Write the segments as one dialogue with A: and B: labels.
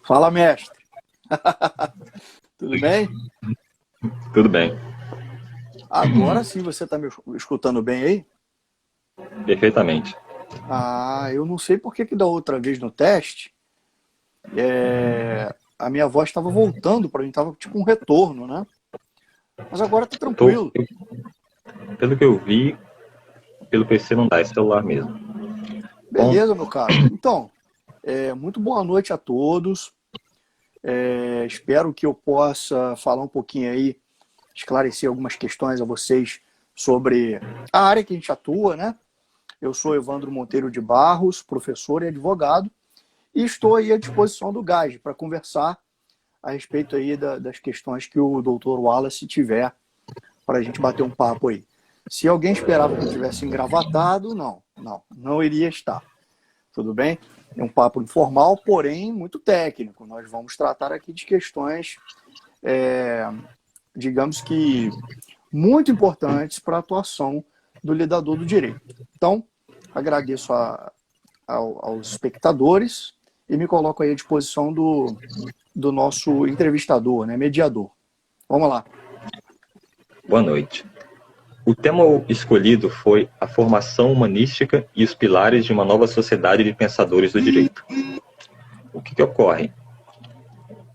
A: Fala, mestre. Tudo bem?
B: Tudo bem.
A: Agora sim você está me escutando bem aí?
B: Perfeitamente.
A: Eu não sei por que da outra vez no teste a minha voz estava voltando para mim, estava tipo um retorno, né? Mas agora tá tranquilo.
B: Pelo que eu vi, pelo PC não dá, é celular mesmo.
A: Beleza, meu caro. Então, muito boa noite a todos. Espero que eu possa falar um pouquinho aí, esclarecer algumas questões a vocês sobre a área que a gente atua, né? Eu sou Evandro Monteiro de Barros, professor e advogado, e estou aí à disposição do GASG para conversar a respeito aí das questões que o Dr. Wallace tiver para a gente bater um papo aí. Se alguém esperava que eu tivesse engravatado, não iria estar. Tudo bem? É um papo informal, porém muito técnico. Nós vamos tratar aqui de questões, digamos que, muito importantes para a atuação do lidador do direito. Então, agradeço aos espectadores e me coloco aí à disposição do nosso entrevistador, né, mediador. Vamos lá.
B: Boa noite. O tema escolhido foi a formação humanística e os pilares de uma nova sociedade de pensadores do direito. O que ocorre?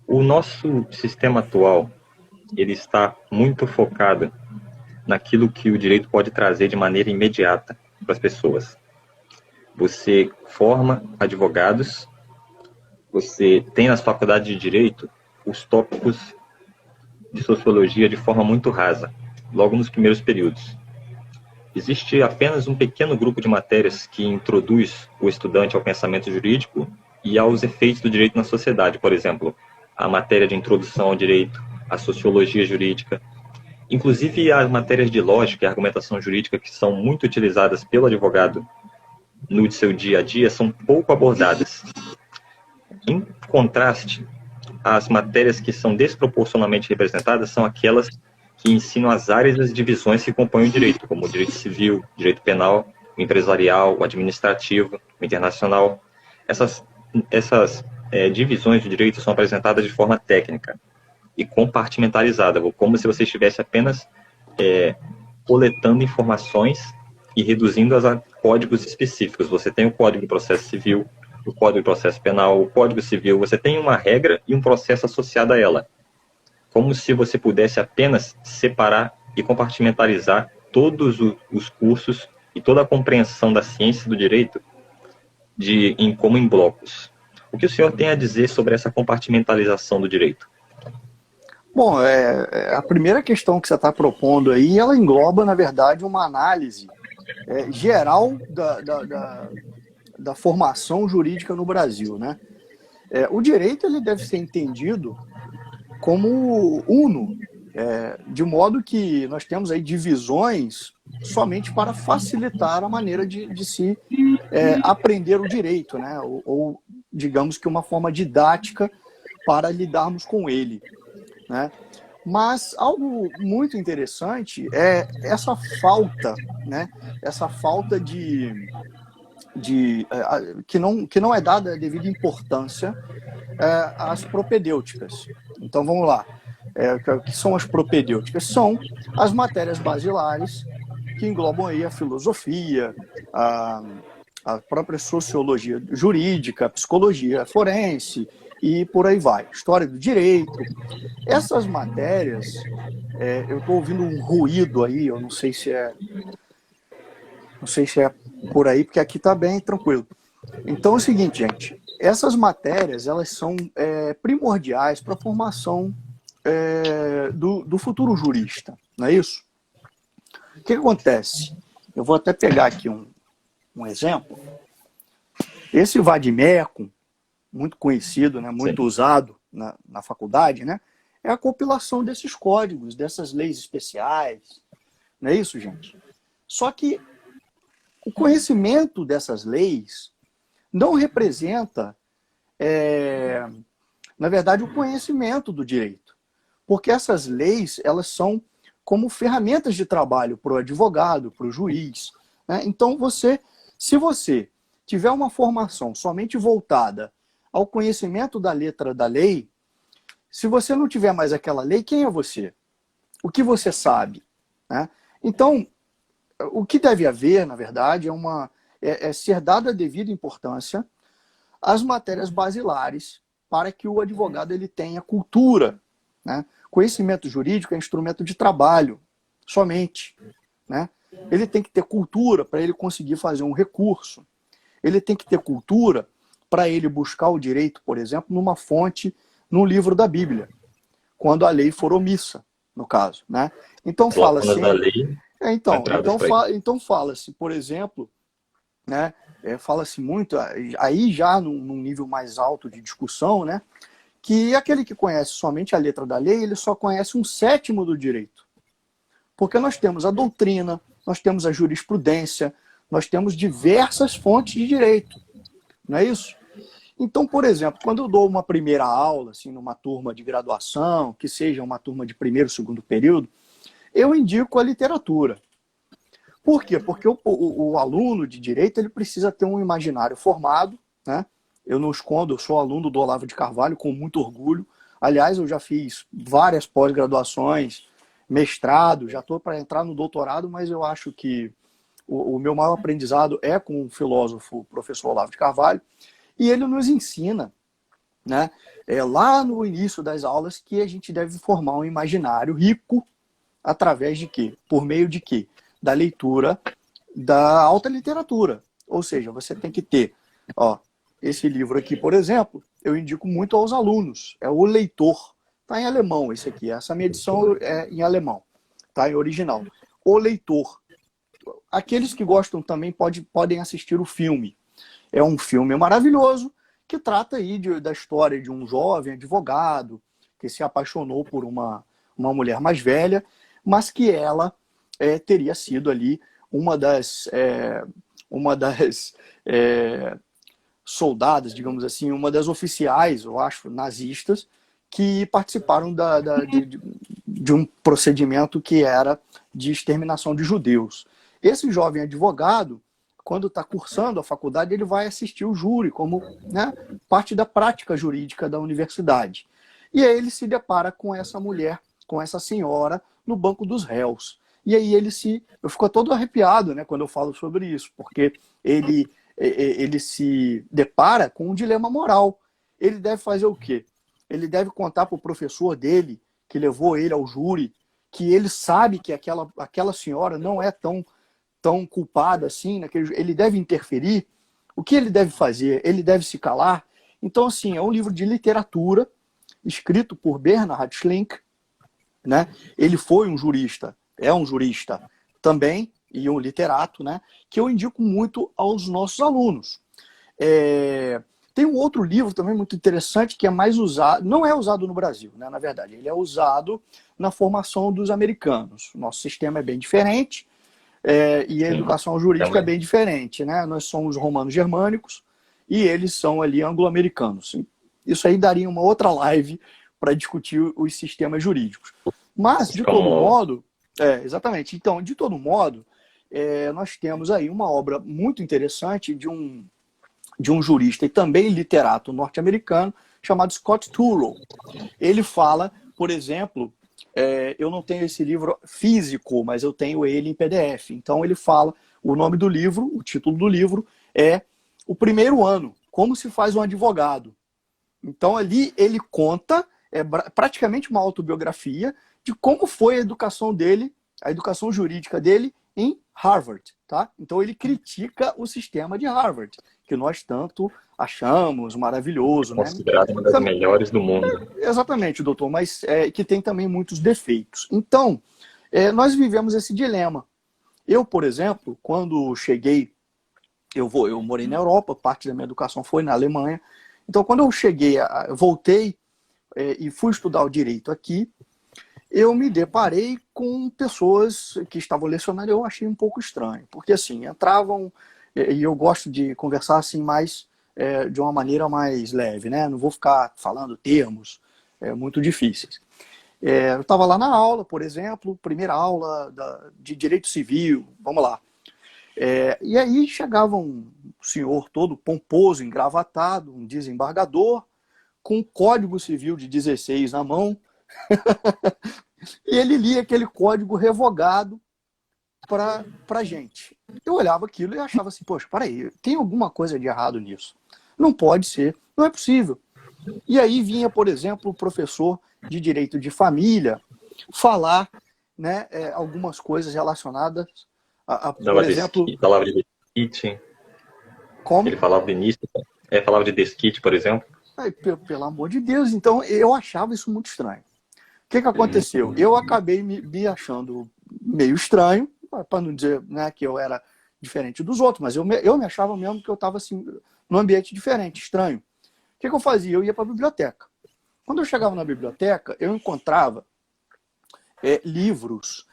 B: O nosso sistema atual, ele está muito focado naquilo que o direito pode trazer de maneira imediata para as pessoas. Você forma advogados, você tem nas faculdades de direito os tópicos de sociologia de forma muito rasa, logo nos primeiros períodos. Existe apenas um pequeno grupo de matérias que introduz o estudante ao pensamento jurídico e aos efeitos do direito na sociedade. Por exemplo, a matéria de introdução ao direito, a sociologia jurídica, inclusive as matérias de lógica e argumentação jurídica, que são muito utilizadas pelo advogado no seu dia a dia, são pouco abordadas. Em contraste, as matérias que são desproporcionalmente representadas são aquelas que ensinam as áreas e as divisões que compõem o direito, como o direito civil, direito penal, o empresarial, o administrativo, o internacional. Essas divisões de direito são apresentadas de forma técnica e compartimentalizada, como se você estivesse apenas coletando informações e reduzindo-as a códigos específicos. Você tem o Código de Processo Civil, o Código de Processo Penal, o Código Civil, você tem uma regra e um processo associado a ela. Como se você pudesse apenas separar e compartimentalizar todos os cursos e toda a compreensão da ciência do direito como em blocos. O que o senhor tem a dizer sobre essa compartimentalização do direito?
A: Bom, a primeira questão que você está propondo aí, ela engloba, na verdade, uma análise geral da formação jurídica no Brasil, né? O direito ele deve ser entendido como uno, de modo que nós temos aí divisões somente para facilitar a maneira de se aprender o direito, né? Ou digamos que uma forma didática para lidarmos com ele, né? Mas algo muito interessante é essa falta, né? Essa falta que não é dada a devida importância às propedêuticas. Então vamos lá. O que são as propedêuticas? São as matérias basilares que englobam aí a filosofia, a própria sociologia jurídica, a psicologia forense e por aí vai. História do direito. Essas matérias, eu estou ouvindo um ruído aí, eu não sei se é por aí, porque aqui está bem tranquilo. Então é o seguinte, gente, essas matérias elas são primordiais para a formação do futuro jurista, não é isso? O que acontece? Eu vou até pegar aqui um exemplo. Esse vade-mecum, muito conhecido, né, muito usado na faculdade, né, é a compilação desses códigos, dessas leis especiais, não é isso, gente? Só que o conhecimento dessas leis não representa, na verdade, o conhecimento do direito. Porque essas leis, elas são como ferramentas de trabalho para o advogado, para o juiz, né? Então, se você tiver uma formação somente voltada ao conhecimento da letra da lei, se você não tiver mais aquela lei, quem é você? O que você sabe? Né? Então, o que deve haver, na verdade, é ser dada a devida importância às matérias basilares para que o advogado ele tenha cultura, né? Conhecimento jurídico é instrumento de trabalho, somente, né? Ele tem que ter cultura para ele conseguir fazer um recurso. Ele tem que ter cultura para ele buscar o direito, por exemplo, numa fonte, num livro da Bíblia, quando a lei for omissa, no caso, né? Então fala-se... Então fala-se, por exemplo, né? Fala-se muito, aí já num nível mais alto de discussão, né? Que aquele que conhece somente a letra da lei, ele só conhece 1/7 do direito. Porque nós temos a doutrina, nós temos a jurisprudência, nós temos diversas fontes de direito. Não é isso? Então, por exemplo, quando eu dou uma primeira aula, assim, numa turma de graduação, que seja uma turma de primeiro, segundo período, eu indico a literatura. Por quê? Porque o aluno de direito ele precisa ter um imaginário formado, né? Eu não escondo, eu sou aluno do Olavo de Carvalho com muito orgulho. Aliás, eu já fiz várias pós-graduações, mestrado, já estou para entrar no doutorado, mas eu acho que o meu maior aprendizado é com o filósofo, o professor Olavo de Carvalho, e ele nos ensina, né, lá no início das aulas, que a gente deve formar um imaginário rico através de quê? Por meio de quê? Da leitura da alta literatura. Ou seja, você tem que ter, esse livro aqui, por exemplo, eu indico muito aos alunos. É O Leitor. Está em alemão esse aqui. Essa minha edição é em alemão. Está em original. O Leitor. Aqueles que gostam também podem assistir o filme. É um filme maravilhoso que trata aí da história de um jovem advogado que se apaixonou por uma mulher mais velha, mas que ela teria sido ali uma das soldadas, digamos assim, uma das oficiais, eu acho, nazistas, que participaram de um procedimento que era de exterminação de judeus. Esse jovem advogado, quando está cursando a faculdade, ele vai assistir o júri como, né, parte da prática jurídica da universidade. E aí ele se depara com essa mulher, com essa senhora, no banco dos réus. E aí eu fico todo arrepiado, né, quando eu falo sobre isso, porque ele se depara com um dilema moral. Ele deve fazer o quê? Ele deve contar para o professor dele, que levou ele ao júri, que ele sabe que aquela senhora não é tão culpada assim, né? Ele deve interferir. O que ele deve fazer? Ele deve se calar? Então, assim, é um livro de literatura, escrito por Bernhard Schlink, né? Ele foi um jurista, é um jurista também, e um literato, né? Que eu indico muito aos nossos alunos. Tem um outro livro também muito interessante que é mais usado, não é usado no Brasil, né? Na verdade, ele é usado na formação dos americanos. O nosso sistema é bem diferente, e a educação jurídica é bem diferente, né? Nós somos romanos germânicos, e eles são ali anglo-americanos. Isso aí daria uma outra live para discutir os sistemas jurídicos. Mas, de todo modo, exatamente. Então, de todo modo, nós temos aí uma obra muito interessante de um jurista e também literato norte-americano chamado Scott Turow. Ele fala, por exemplo, eu não tenho esse livro físico, mas eu tenho ele em PDF. Então ele fala, o nome do livro, o título do livro é O Primeiro Ano, Como se faz um advogado. Então ali ele conta, praticamente uma autobiografia, de como foi a educação dele, a educação jurídica dele em Harvard. Tá? Então ele critica o sistema de Harvard, que nós tanto achamos maravilhoso.
B: Considerado uma das melhores do mundo.
A: Exatamente, doutor, mas que tem também muitos defeitos. Então, nós vivemos esse dilema. Eu, por exemplo, quando cheguei, eu morei na Europa, parte da minha educação foi na Alemanha. Então, quando eu cheguei, voltei e fui estudar o direito aqui, eu me deparei com pessoas que estavam lecionando, eu achei um pouco estranho, porque assim, entravam, e eu gosto de conversar assim mais, de uma maneira mais leve, né? Não vou ficar falando termos muito difíceis. Eu estava lá na aula, por exemplo, primeira aula de direito civil, vamos lá. E aí chegava um senhor todo pomposo, engravatado, um desembargador, com um Código Civil de 16 na mão, e ele lia aquele código revogado para a gente. Eu olhava aquilo e achava assim, poxa, peraí, tem alguma coisa de errado nisso. Não pode ser, não é possível. E aí vinha, por exemplo, o professor de Direito de Família falar, né, algumas coisas relacionadas por exemplo...
B: Palavra de desquite.
A: Como?
B: Ele falava de início, falava de desquite, por exemplo.
A: Pelo amor de Deus, então eu achava isso muito estranho. O que aconteceu? Eu acabei me achando meio estranho, para não dizer, né, que eu era diferente dos outros, mas eu me achava mesmo que eu estava assim, num ambiente diferente, estranho. O que eu fazia? Eu ia para a biblioteca. Quando eu chegava na biblioteca, eu encontrava livros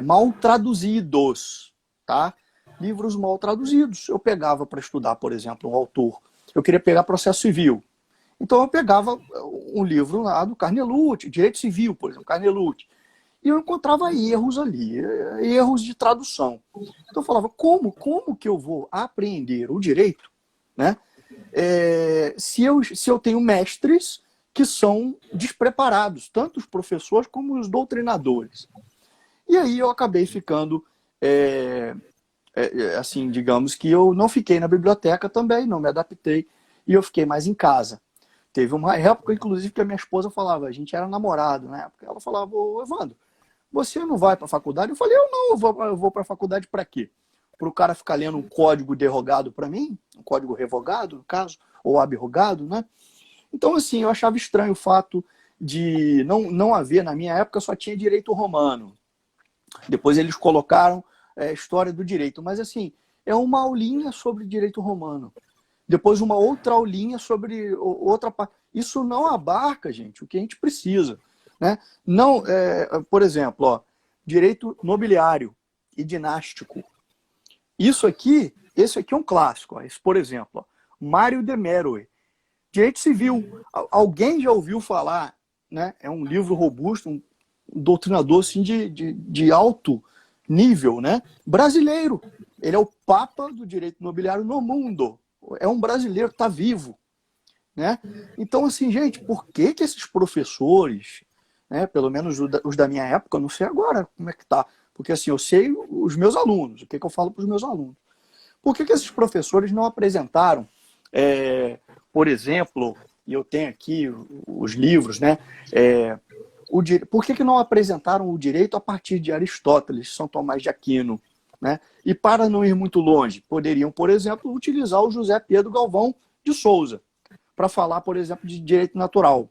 A: mal traduzidos, tá? Livros mal traduzidos. Eu pegava para estudar, por exemplo, um autor. Eu queria pegar processo civil. Então eu pegava um livro lá do Carnelucci, Direito Civil, por exemplo, Carnelucci, e eu encontrava erros ali, erros de tradução. Então eu falava, como que eu vou aprender o direito, né, se eu tenho mestres que são despreparados, tanto os professores como os doutrinadores? E aí eu acabei ficando, assim, digamos que eu não fiquei na biblioteca também, não me adaptei, e eu fiquei mais em casa. Teve uma época, inclusive, que a minha esposa falava, a gente era namorado na época, ela falava, ô Evandro, você não vai para a faculdade? Eu falei, eu não, eu vou para a faculdade para quê? Para o cara ficar lendo um código derrogado para mim, um código revogado, no caso, ou abrogado, né? Então, assim, eu achava estranho o fato de não haver, na minha época, só tinha direito romano. Depois eles colocaram história do direito, mas assim, é uma aulinha sobre direito romano. Depois uma outra aulinha sobre outra parte. Isso não abarca, gente, o que a gente precisa, né? Não, por exemplo, direito nobiliário e dinástico. Esse aqui é um clássico. Esse, por exemplo, Mário de Meroe, direito civil. Alguém já ouviu falar, né? É um livro robusto, um doutrinador assim, de alto nível, né? Brasileiro. Ele é o papa do direito nobiliário no mundo. É um brasileiro, está vivo, né? Então, assim, gente, por que esses professores, né, pelo menos os da minha época, eu não sei agora como é que tá, porque assim, eu sei os meus alunos, o que eu falo para os meus alunos. Por que esses professores não apresentaram, por exemplo, e eu tenho aqui os livros, né? Por que não apresentaram o direito a partir de Aristóteles, São Tomás de Aquino? Né? E para não ir muito longe, poderiam, por exemplo, utilizar o José Pedro Galvão de Souza para falar, por exemplo, de direito natural.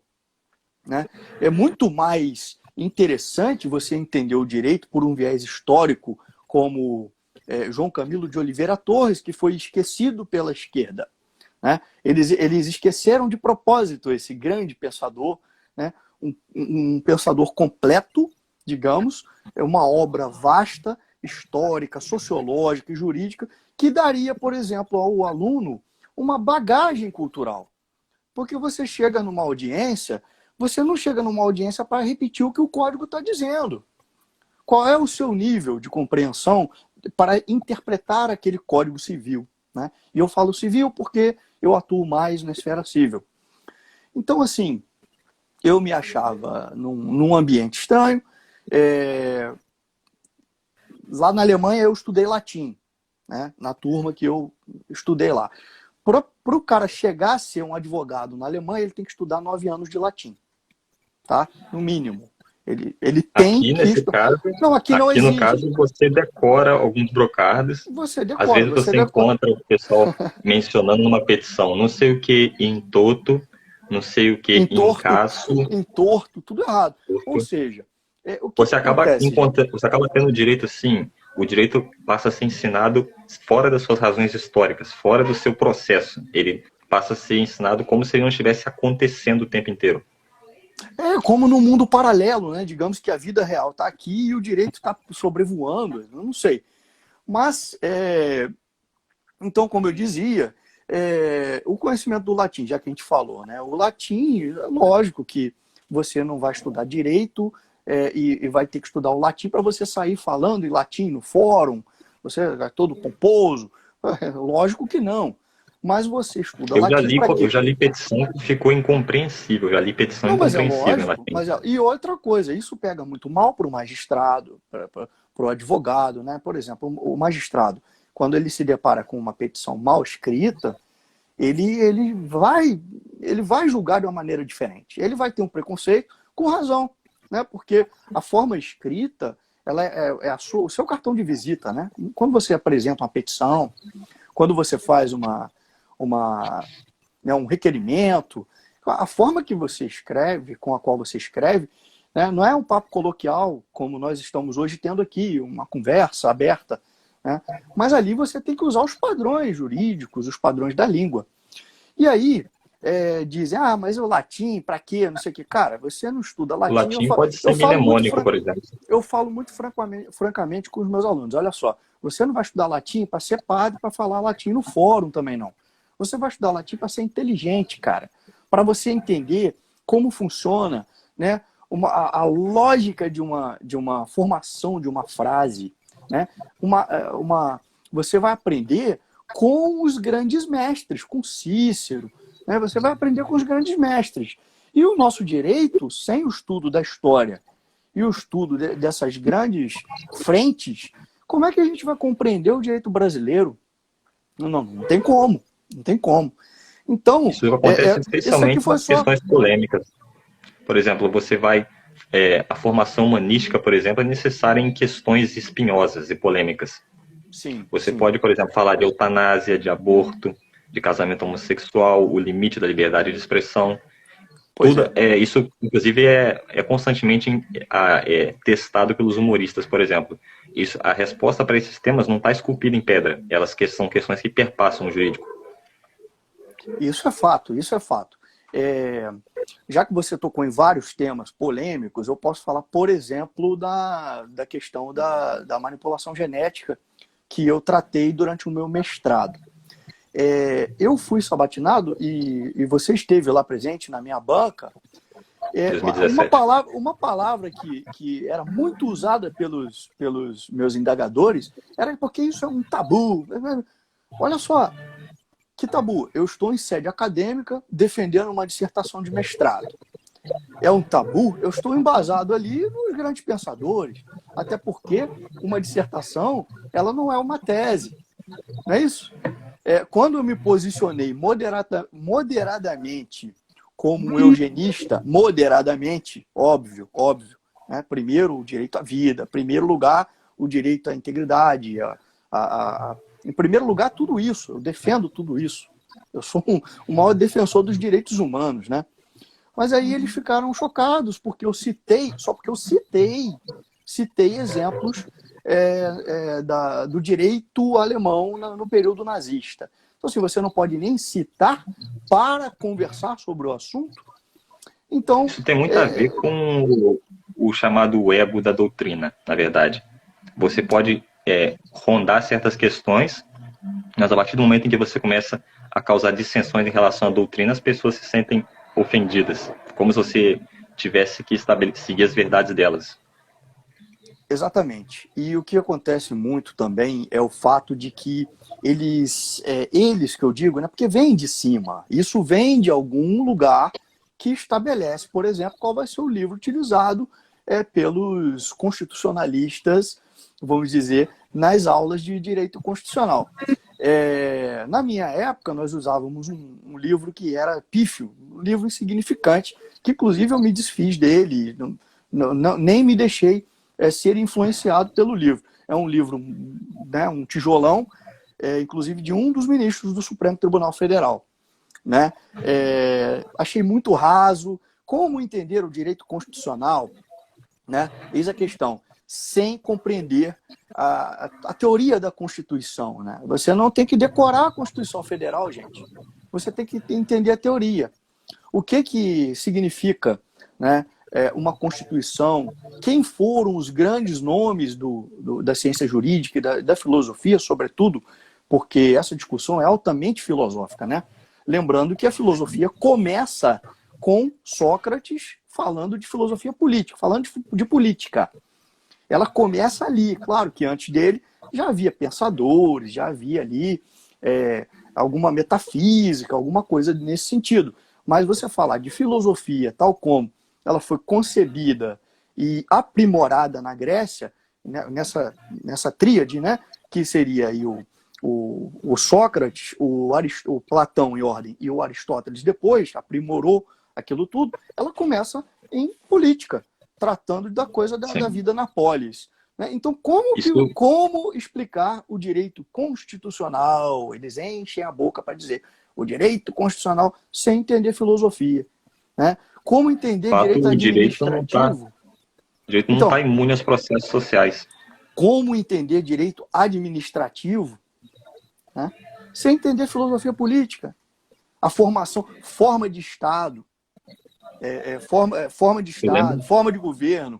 A: Né? É muito mais interessante você entender o direito por um viés histórico, como João Camilo de Oliveira Torres, que foi esquecido pela esquerda. Né? Eles esqueceram de propósito esse grande pensador, né? um pensador completo, digamos, é uma obra vasta, histórica, sociológica e jurídica, que daria, por exemplo, ao aluno uma bagagem cultural. Porque você chega numa audiência, você não chega numa audiência para repetir o que o código está dizendo. Qual é o seu nível de compreensão para interpretar aquele código civil, né? E eu falo civil porque eu atuo mais na esfera civil. Então, assim, eu me achava num ambiente estranho. Lá na Alemanha eu estudei latim, né? Na turma que eu estudei lá. Para o cara chegar a ser um advogado na Alemanha, ele tem que estudar 9 anos de latim, tá? No mínimo. Ele tem
B: aqui,
A: que...
B: nesse caso,
A: não, aqui não exige.
B: No caso, você decora alguns brocardos.
A: Você decora.
B: Às vezes você encontra o pessoal mencionando numa petição, não sei o que em toto, não sei o que em caso.
A: Entorto, tudo errado. Ou seja, o que
B: você acaba tendo direito, sim, o direito passa a ser ensinado fora das suas razões históricas, fora do seu processo. Ele passa a ser ensinado como se ele não estivesse acontecendo o tempo inteiro.
A: Como no mundo paralelo, né? Digamos que a vida real está aqui e o direito está sobrevoando, eu não sei. Mas, então, como eu dizia, o conhecimento do latim, já que a gente falou, né? O latim, lógico que você não vai estudar direito e vai ter que estudar o latim para você sair falando em latim no fórum, você é todo pomposo. Lógico que não. Mas você estuda latim.
B: Eu já li petição que ficou incompreensível. Já li petição incompreensível.
A: E outra coisa, isso pega muito mal para o magistrado, para o advogado, né? Por exemplo, o magistrado, quando ele se depara com uma petição mal escrita, ele vai julgar de uma maneira diferente. Ele vai ter um preconceito com razão, né? Porque a forma escrita, ela é o seu cartão de visita, né? Quando você apresenta uma petição, quando você faz um requerimento, a forma que você escreve, com a qual você escreve, né, não é um papo coloquial, como nós estamos hoje tendo aqui, uma conversa aberta, né, mas ali você tem que usar os padrões jurídicos, os padrões da língua. E aí, dizem, mas o latim, para quê? Não sei o quê. Cara, você não estuda latim.
B: O latim pode ser mnemônico, por exemplo.
A: Eu falo muito francamente com os meus alunos. Olha só, você não vai estudar latim para ser padre, para falar latim no fórum também, não. Você vai estudar latim para ser inteligente, cara. Para você entender como funciona, né, a lógica de uma formação de uma frase. Né? Você vai aprender com os grandes mestres, com Cícero. Né? Você vai aprender com os grandes mestres. E o nosso direito, sem o estudo da história e o estudo dessas grandes frentes, como é que a gente vai compreender o direito brasileiro? Não tem como. Não tem como. Então,
B: isso acontece especialmente nas questões polêmicas. Por exemplo, a formação humanística, por exemplo, é necessária em questões espinhosas e polêmicas.
A: Sim.
B: Você pode, por exemplo, falar de eutanásia, de aborto, de casamento homossexual, o limite da liberdade de expressão. Isso, inclusive, é constantemente testado pelos humoristas, por exemplo. A resposta para esses temas não está esculpida em pedra. Elas são questões que perpassam o jurídico.
A: Isso é fato. Já que você tocou em vários temas polêmicos, eu posso falar, por exemplo, da questão da manipulação genética que eu tratei durante o meu mestrado. Eu fui sabatinado e você esteve lá presente na minha banca. Uma palavra que era muito usada pelos meus indagadores era porque isso é um tabu. Olha só, que tabu? Eu estou em sede acadêmica defendendo uma dissertação de mestrado. É um tabu? Eu estou embasado ali nos grandes pensadores. Até porque uma dissertação, ela não é uma tese. Não é isso? Quando eu me posicionei moderadamente como eugenista, moderadamente, óbvio, né? Primeiro o direito à vida, em primeiro lugar o direito à integridade, em primeiro lugar tudo isso, eu defendo tudo isso. Eu sou o maior defensor dos direitos humanos, né? Mas aí eles ficaram chocados porque eu citei exemplos do direito alemão no período nazista. Então, assim, você não pode nem citar para conversar sobre o assunto. Então,
B: isso tem muito a ver com o chamado ego da doutrina, na verdade. Você pode rondar certas questões, mas a partir do momento em que você começa a causar dissensões em relação à doutrina, as pessoas se sentem ofendidas, como se você tivesse que seguir as verdades delas.
A: Exatamente. E o que acontece muito também é o fato de que eles que eu digo, né, porque vem de cima, isso vem de algum lugar que estabelece, por exemplo, qual vai ser o livro utilizado pelos constitucionalistas, vamos dizer, nas aulas de direito constitucional. Na minha época, nós usávamos um livro que era pífio, um livro insignificante, que inclusive eu me desfiz dele, nem me deixei ser influenciado pelo livro. É um livro, né, um tijolão, inclusive de um dos ministros do Supremo Tribunal Federal. Né? Achei muito raso. Como entender o direito constitucional? Né? Eis a questão. Sem compreender a teoria da Constituição. Né? Você não tem que decorar a Constituição Federal, gente. Você tem que entender a teoria. O que significa, né, uma Constituição? Quem foram os grandes nomes da ciência jurídica e da filosofia, sobretudo, porque essa discussão é altamente filosófica, né? Lembrando que a filosofia começa com Sócrates falando de filosofia política, falando de política. Ela começa ali. Claro que antes dele já havia pensadores, já havia ali alguma metafísica, alguma coisa nesse sentido. Mas você falar de filosofia tal como ela foi concebida e aprimorada na Grécia, né, nessa tríade, né, que seria aí o Sócrates, o Platão em ordem e o Aristóteles depois, aprimorou aquilo tudo, ela começa em política, tratando da coisa da vida na polis. Né? Então, como explicar o direito constitucional? Eles enchem a boca para dizer o direito constitucional sem entender filosofia. Né? Como entender direito administrativo?
B: O direito não está imune aos processos sociais.
A: Como entender direito administrativo? Né? Sem entender filosofia política. A forma de Estado, forma de Estado, forma de governo.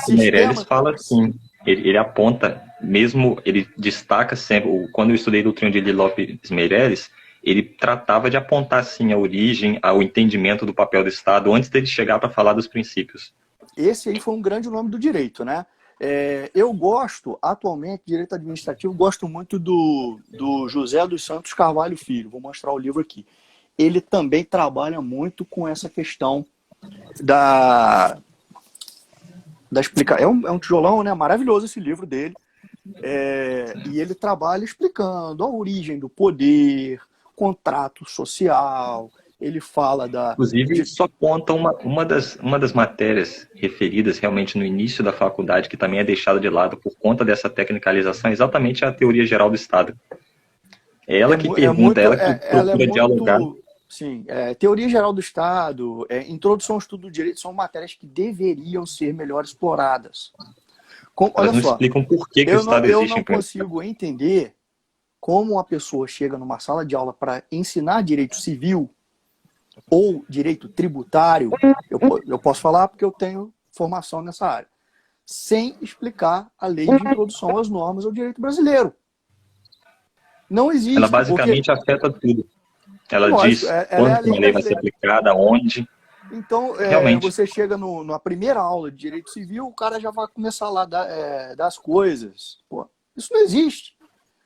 B: Meirelles fala assim, ele aponta, mesmo, ele destaca sempre, quando eu estudei doutrina de Lopes Meirelles, ele tratava de apontar assim a origem, o entendimento do papel do Estado, antes dele chegar para falar dos princípios.
A: Esse aí foi um grande nome do direito, né? Eu gosto, atualmente, direito administrativo, gosto muito do José dos Santos Carvalho Filho. Vou mostrar o livro aqui. Ele também trabalha muito com essa questão da explicação. É um tijolão, né? Maravilhoso esse livro dele. E ele trabalha explicando a origem do poder, contrato social. Ele fala
B: Inclusive, só aponta uma das matérias referidas realmente no início da faculdade, que também é deixada de lado por conta dessa tecnicalização, exatamente a teoria geral do Estado. É ela que pergunta, ela que procura dialogar.
A: Sim, teoria geral do Estado, introdução ao estudo do direito, são matérias que deveriam ser melhor exploradas.
B: Elas não explicam por que o Estado existe.
A: Eu não consigo entender como uma pessoa chega numa sala de aula para ensinar direito civil ou direito tributário, eu posso falar porque eu tenho formação nessa área, sem explicar a lei de introdução às normas ao direito brasileiro. Não existe.
B: Ela basicamente afeta tudo. Ela diz quando a lei vai ser aplicada, onde.
A: Então, você chega na primeira aula de direito civil, o cara já vai começar lá das coisas. Pô, isso não existe.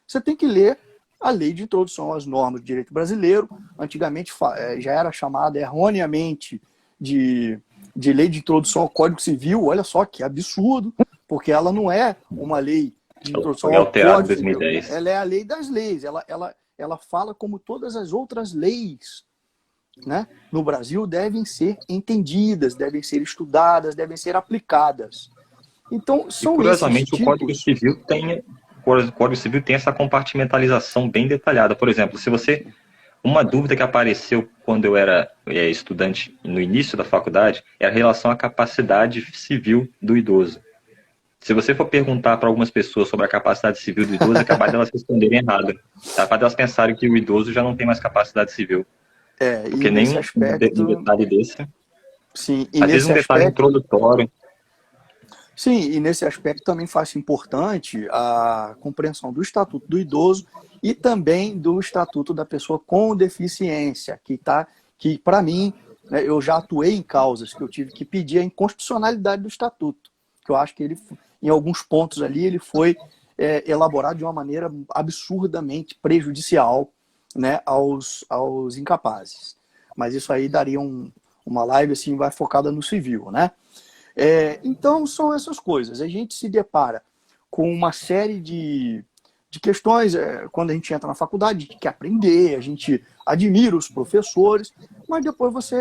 A: Você tem que ler a lei de introdução às normas do direito brasileiro. Antigamente já era chamada erroneamente de lei de introdução ao Código Civil. Olha só que absurdo, porque ela não é uma lei de introdução ao Código Civil. Ela é a lei das leis. Ela fala como todas as outras leis, né, no Brasil devem ser entendidas, devem ser estudadas, devem ser aplicadas. Então, são
B: curiosamente, o Código Civil tem essa compartimentalização bem detalhada. Por exemplo, uma dúvida que apareceu quando eu era estudante no início da faculdade era em relação à capacidade civil do idoso. Se você for perguntar para algumas pessoas sobre a capacidade civil do idoso, é capaz delas responderem errado. É capaz delas pensarem que o idoso já não tem mais capacidade civil. Porque nem um detalhe desse.
A: Sim,
B: às vezes um detalhe introdutório.
A: Sim, e nesse aspecto também faz importante a compreensão do Estatuto do Idoso e também do Estatuto da Pessoa com Deficiência, que para mim, né, eu já atuei em causas que eu tive que pedir a inconstitucionalidade do Estatuto, que eu acho que ele, em alguns pontos ali, ele foi elaborado de uma maneira absurdamente prejudicial, né, aos incapazes. Mas isso aí daria uma live assim, vai focada no civil, né? Então, são essas coisas. A gente se depara com uma série de questões quando a gente entra na faculdade, a gente quer aprender, a gente admira os professores, mas depois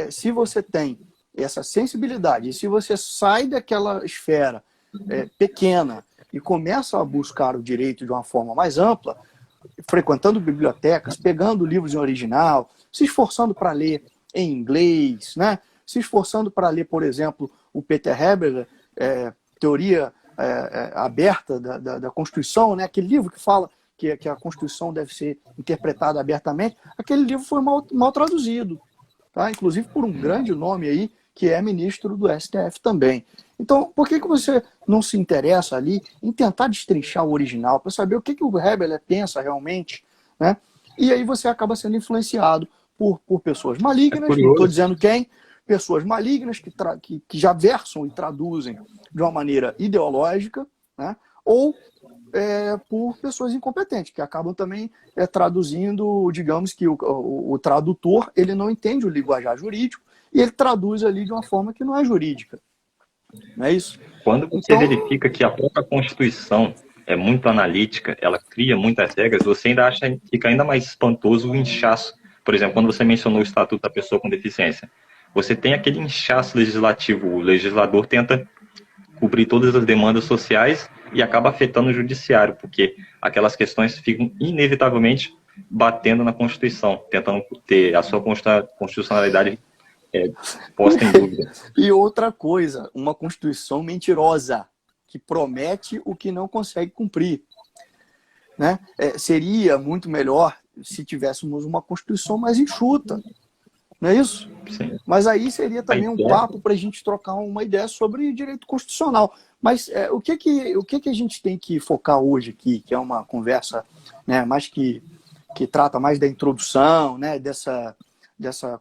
A: se você tem essa sensibilidade, e se você sai daquela esfera pequena e começa a buscar o direito de uma forma mais ampla, frequentando bibliotecas, pegando livros em original, se esforçando para ler em inglês, né? Se esforçando para ler, por exemplo, o Peter Heberle, Teoria Aberta da Constituição, né? Aquele livro que fala que a Constituição deve ser interpretada abertamente, aquele livro foi mal traduzido, tá? Inclusive por um grande nome aí, que é ministro do STF também. Então, por que você não se interessa ali em tentar destrinchar o original, para saber o que o Heberle pensa realmente, né? E aí você acaba sendo influenciado por pessoas malignas, não estou dizendo quem, pessoas malignas que já versam e traduzem de uma maneira ideológica, né? Ou por pessoas incompetentes, que acabam também traduzindo, digamos que o tradutor ele não entende o linguajar jurídico e ele traduz ali de uma forma que não é jurídica. Não é isso?
B: Quando você verifica que a própria Constituição é muito analítica, ela cria muitas regras, você ainda fica ainda mais espantoso o inchaço. Por exemplo, quando você mencionou o Estatuto da Pessoa com Deficiência, você tem aquele inchaço legislativo, o legislador tenta cobrir todas as demandas sociais e acaba afetando o judiciário, porque aquelas questões ficam inevitavelmente batendo na Constituição, tentando ter a sua constitucionalidade posta em dúvida.
A: E outra coisa, uma Constituição mentirosa, que promete o que não consegue cumprir. Né? Seria muito melhor se tivéssemos uma Constituição mais enxuta, não é isso?
B: Sim.
A: Mas aí seria também um papo para a gente trocar uma ideia sobre direito constitucional. Mas o que a gente tem que focar hoje aqui, que é uma conversa, né, mais que trata mais da introdução, né, dessa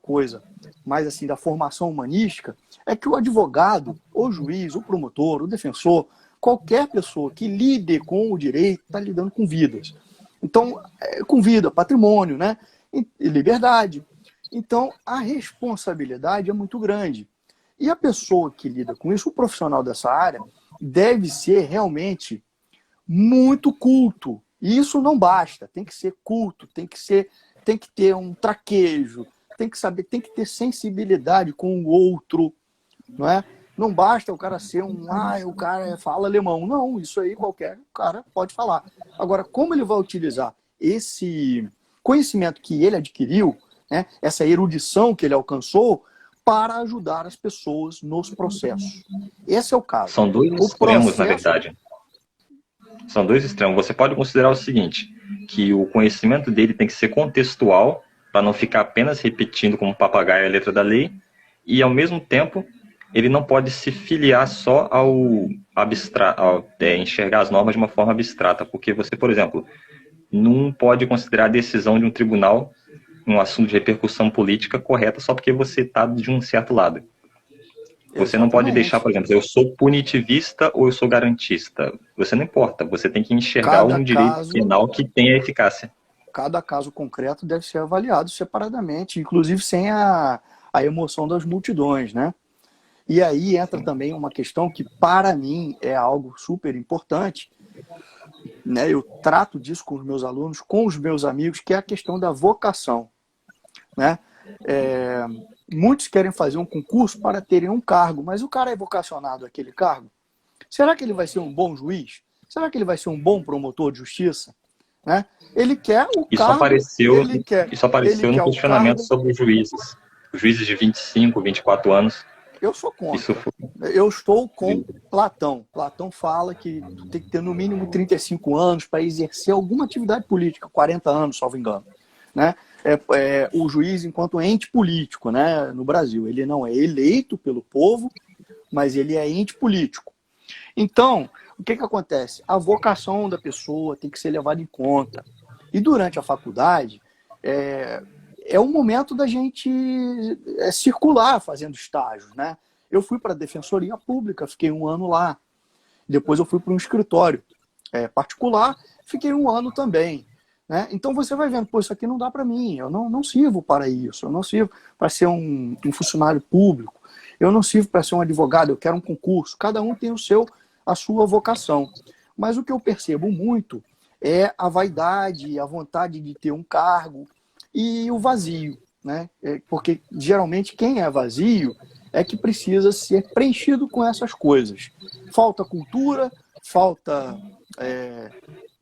A: coisa, mais assim da formação humanística, é que o advogado, o juiz, o promotor, o defensor, qualquer pessoa que lide com o direito está lidando com vidas. Então, com vida, patrimônio, né, e liberdade. Então, a responsabilidade é muito grande. E a pessoa que lida com isso, o profissional dessa área, deve ser realmente muito culto. E isso não basta, tem que ser culto, tem que ter um traquejo, tem que ter sensibilidade com o outro, não é? Não basta o cara ser o cara fala alemão. Não, isso aí qualquer cara pode falar. Agora, como ele vai utilizar esse conhecimento que ele adquiriu, né, essa erudição que ele alcançou, para ajudar as pessoas nos processos. Esse é o caso.
B: São dois extremos, na verdade. São dois extremos. Você pode considerar o seguinte, que o conhecimento dele tem que ser contextual, para não ficar apenas repetindo como papagaio a letra da lei, e, ao mesmo tempo, ele não pode se filiar só ao enxergar as normas de uma forma abstrata, porque você, por exemplo, não pode considerar a decisão de um tribunal um assunto de repercussão política correta só porque você está de um certo lado. Você não pode deixar, por exemplo, eu sou punitivista ou eu sou garantista. Você não importa, você tem que enxergar um direito penal que tenha eficácia.
A: Cada caso concreto deve ser avaliado separadamente, inclusive sem a emoção das multidões, né? E aí entra também uma questão que, para mim, é algo super importante, né? Eu trato disso com os meus alunos, com os meus amigos, que é a questão da vocação. Né? Muitos querem fazer um concurso para terem um cargo, mas o cara é vocacionado àquele cargo. Será que ele vai ser um bom juiz? Será que ele vai ser um bom promotor de justiça? Né? Ele quer o cargo.
B: Isso apareceu no questionamento sobre os juízes de 25, 24 anos.
A: Eu sou contra. Eu estou com Platão. Platão fala que tem que ter no mínimo 35 anos para exercer alguma atividade política, 40 anos, salvo engano. Né? O juiz enquanto ente político, né, no Brasil. Ele não é eleito pelo povo, mas ele é ente político. Então, o que acontece? A vocação da pessoa tem que ser levada em conta. E durante a faculdade, é um momento da gente circular fazendo estágios, né? Eu fui para a Defensoria Pública, fiquei 1 ano lá. Depois eu fui para um escritório particular, fiquei 1 ano também. Né? Então você vai vendo, pô, isso aqui não dá para mim, eu não sirvo para isso, eu não sirvo para ser um funcionário público, eu não sirvo para ser um advogado, eu quero um concurso. Cada um tem a sua vocação. Mas o que eu percebo muito é a vaidade, a vontade de ter um cargo e o vazio. Né? Porque geralmente quem é vazio é que precisa ser preenchido com essas coisas. Falta cultura, falta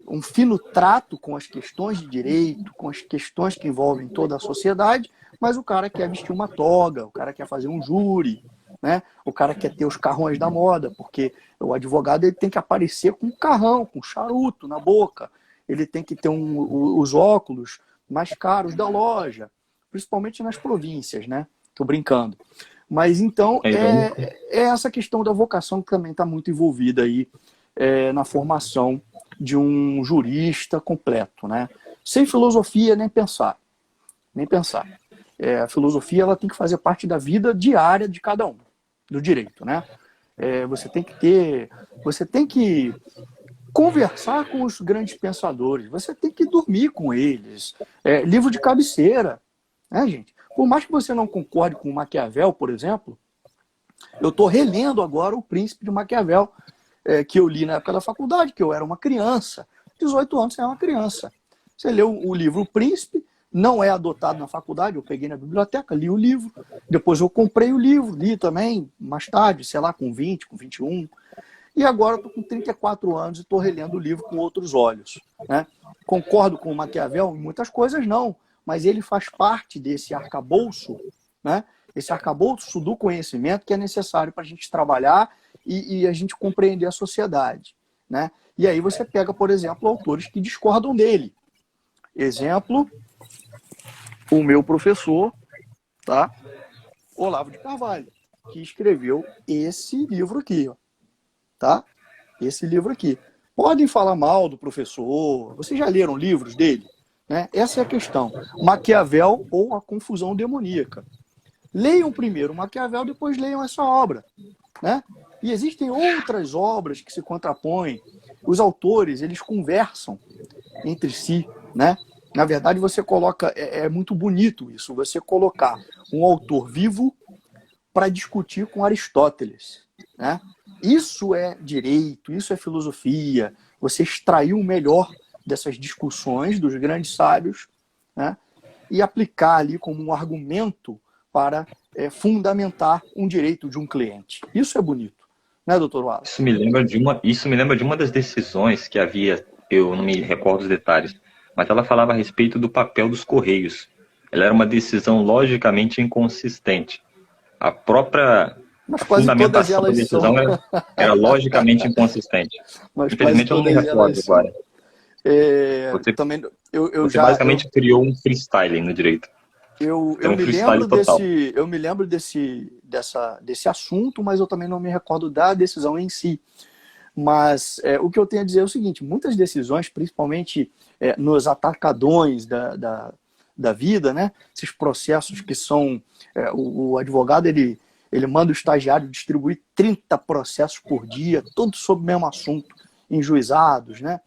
A: um fino trato com as questões de direito, com as questões que envolvem toda a sociedade, mas o cara quer vestir uma toga, o cara quer fazer um júri, né? O cara quer ter os carrões da moda, porque o advogado ele tem que aparecer com um carrão, com charuto na boca, ele tem que ter os óculos mais caros da loja, principalmente nas províncias, né? Tô brincando. Mas então é essa questão da vocação que também está muito envolvida aí na formação de um jurista completo, né? Sem filosofia, nem pensar. Nem pensar. A filosofia ela tem que fazer parte da vida diária de cada um, do direito, né? Você tem que conversar com os grandes pensadores, você tem que dormir com eles. Livro de cabeceira, né, gente? Por mais que você não concorde com Maquiavel, por exemplo, eu estou relendo agora O Príncipe de Maquiavel, que eu li na época da faculdade, que eu era uma criança. 18 anos você é uma criança. Você leu o livro O Príncipe, não é adotado na faculdade, eu peguei na biblioteca, li o livro, depois eu comprei o livro, li também, mais tarde, sei lá, com 20, com 21, e agora estou com 34 anos e estou relendo o livro com outros olhos. Né? Concordo com o Maquiavel em muitas coisas, não, mas ele faz parte desse arcabouço, né? Esse arcabouço do conhecimento que é necessário para a gente trabalhar e a gente compreender a sociedade. Né? E aí você pega, por exemplo, autores que discordam dele. Exemplo, o meu professor, tá? Olavo de Carvalho, que escreveu esse livro aqui. Ó, tá? Esse livro aqui. Podem falar mal do professor, vocês já leram livros dele? Né? Essa é a questão. Maquiavel ou a confusão demoníaca. Leiam primeiro Maquiavel, depois leiam essa obra. Né? E existem outras obras que se contrapõem. Os autores, eles conversam entre si. Né? Na verdade, você coloca... É muito bonito isso, você colocar um autor vivo para discutir com Aristóteles. Né? Isso é direito, isso é filosofia. Você extrair o melhor dessas discussões dos grandes sábios, né? E aplicar ali como um argumento para fundamentar um direito de um cliente. Isso é bonito, né, doutor Wallace?
B: Isso me lembra de uma das decisões que havia, eu não me recordo os detalhes, mas ela falava a respeito do papel dos Correios. Ela era uma decisão logicamente inconsistente. A própria fundamentação da decisão era logicamente inconsistente.
A: Mas
B: infelizmente eu não me recordo agora. Você basicamente criou um freestyling no direito.
A: Eu me lembro desse assunto, mas eu também não me recordo da decisão em si. Mas o que eu tenho a dizer é o seguinte, muitas decisões, principalmente nos atacadões da vida, né? Esses processos que são... o advogado, ele manda o estagiário distribuir 30 processos por dia, todos sobre o mesmo assunto, em juizados, né?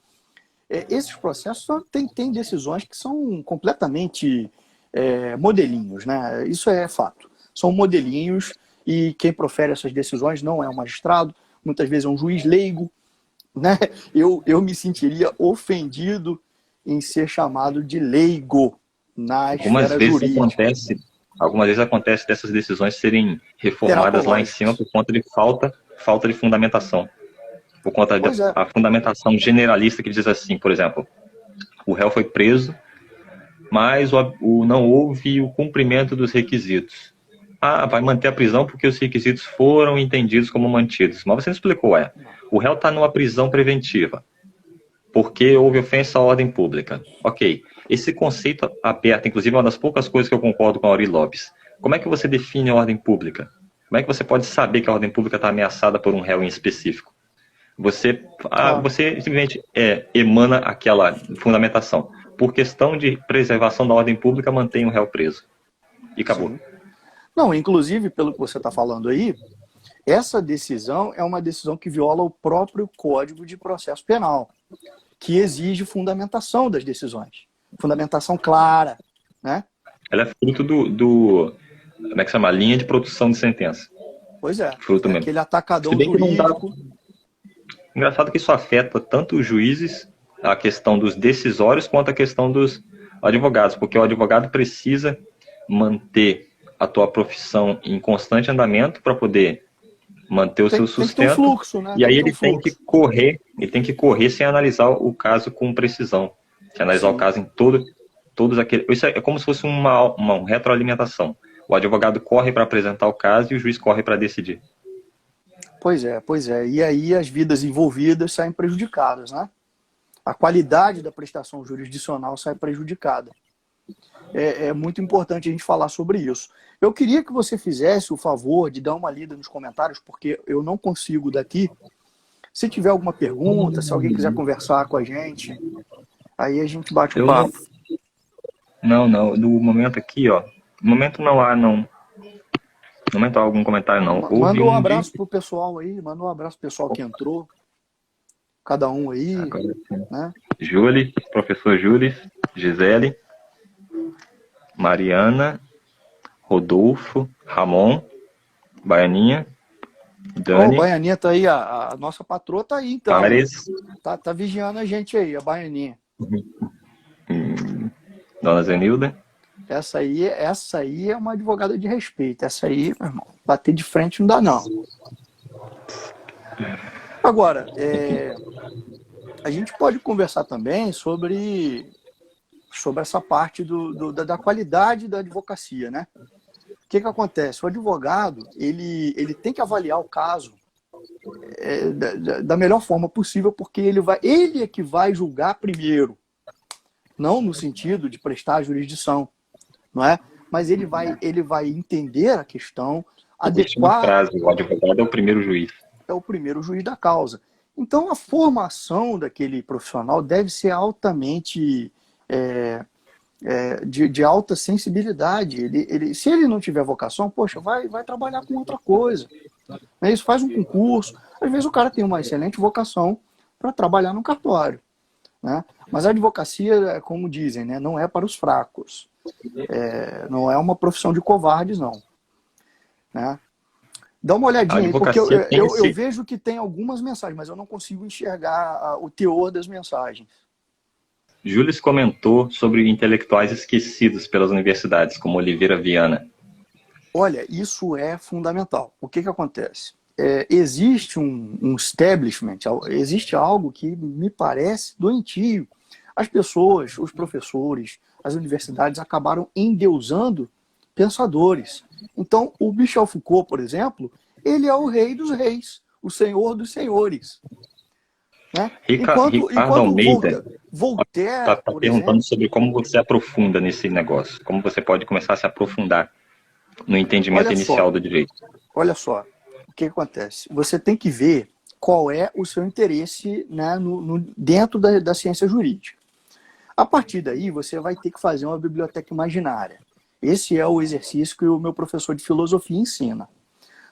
A: Esses processos têm decisões que são completamente modelinhos, né? Isso é fato. São modelinhos e quem profere essas decisões não é um magistrado, muitas vezes é um juiz leigo, né? Eu me sentiria ofendido em ser chamado de leigo na esfera jurídica.
B: Algumas vezes acontece dessas decisões serem reformadas lá em cima por conta de falta de fundamentação. Por conta da fundamentação generalista que diz assim, por exemplo, o réu foi preso, mas não houve o cumprimento dos requisitos. Vai manter a prisão porque os requisitos foram entendidos como mantidos. Mas você não explicou, o réu está numa prisão preventiva, porque houve ofensa à ordem pública. Ok, esse conceito aberto, inclusive é uma das poucas coisas que eu concordo com a Auri Lopes. Como é que você define a ordem pública? Como é que você pode saber que a ordem pública está ameaçada por um réu em específico? Você simplesmente emana aquela fundamentação. Por questão de preservação da ordem pública, mantém o réu preso. E acabou.
A: Sim. Não, inclusive, pelo que você está falando aí, essa decisão é uma decisão que viola o próprio Código de Processo Penal, que exige fundamentação das decisões. Fundamentação clara, né?
B: Ela é fruto do como é que chama? Linha de produção de sentença.
A: Pois é.
B: Fruto mesmo.
A: Aquele atacadão
B: Se bem que não dá...
A: jurídico.
B: Engraçado que isso afeta tanto os juízes, a questão dos decisórios, quanto a questão dos advogados, porque o advogado precisa manter a tua profissão em constante andamento para poder manter o seu sustento. Tem que ter um fluxo, né? E aí ele tem que correr sem analisar o caso com precisão, sem analisar o caso em todos aqueles. Isso é como se fosse uma retroalimentação. O advogado corre para apresentar o caso e o juiz corre para decidir.
A: Pois é. E aí as vidas envolvidas saem prejudicadas, né? A qualidade da prestação jurisdicional sai prejudicada. É muito importante a gente falar sobre isso. Eu queria que você fizesse o favor de dar uma lida nos comentários, porque eu não consigo daqui. Se tiver alguma pergunta, se alguém quiser conversar com a gente, aí a gente bate um papo.
B: Não. No momento aqui, ó. No momento não há, não. No momento há algum comentário, não.
A: Manda um abraço pro pessoal aí, manda um abraço pro pessoal que entrou. Cada um aí. Né?
B: Júlia, professor Júlia, Gisele, Mariana, Rodolfo, Ramon, Baianinha, Dani.
A: Baianinha tá aí, a nossa patroa tá aí, então.
B: Pares.
A: Tá vigiando a gente aí, a Baianinha.
B: Dona Zenilda.
A: Essa aí é uma advogada de respeito. Essa aí, meu irmão, bater de frente não dá, não. Agora, a gente pode conversar também sobre essa parte da qualidade da advocacia, né? O que acontece? O advogado, ele tem que avaliar o caso da melhor forma possível, porque ele é que vai julgar primeiro. Não no sentido de prestar a jurisdição, não é? Mas ele vai entender a questão, adequar...
B: O advogado é o primeiro juiz.
A: É o primeiro juiz da causa. Então, a formação daquele profissional deve ser altamente... de alta sensibilidade. Se ele não tiver vocação, poxa, vai trabalhar com outra coisa. Isso, faz um concurso. Às vezes o cara tem uma excelente vocação para trabalhar no cartório, né? Mas a advocacia, como dizem, né, não é para os fracos. Não é uma profissão de covardes, não. Né? Dá uma olhadinha aí, porque eu vejo que tem algumas mensagens, mas eu não consigo enxergar o teor das mensagens.
B: Júlio comentou sobre intelectuais esquecidos pelas universidades, como Oliveira Viana.
A: Olha, isso é fundamental. O que acontece? Existe um establishment, existe algo que me parece doentio. As pessoas, os professores, as universidades acabaram endeusando pensadores. Então, o Michel Foucault, por exemplo, ele é o rei dos reis, o senhor dos senhores. Né?
B: Ricardo Almeida
A: Voltaire,
B: está perguntando sobre como você aprofunda nesse negócio, como você pode começar a se aprofundar no entendimento inicial do direito.
A: Olha só, o que acontece? Você tem que ver qual é o seu interesse, né, dentro da ciência jurídica. A partir daí, você vai ter que fazer uma biblioteca imaginária. Esse é o exercício que o meu professor de filosofia ensina.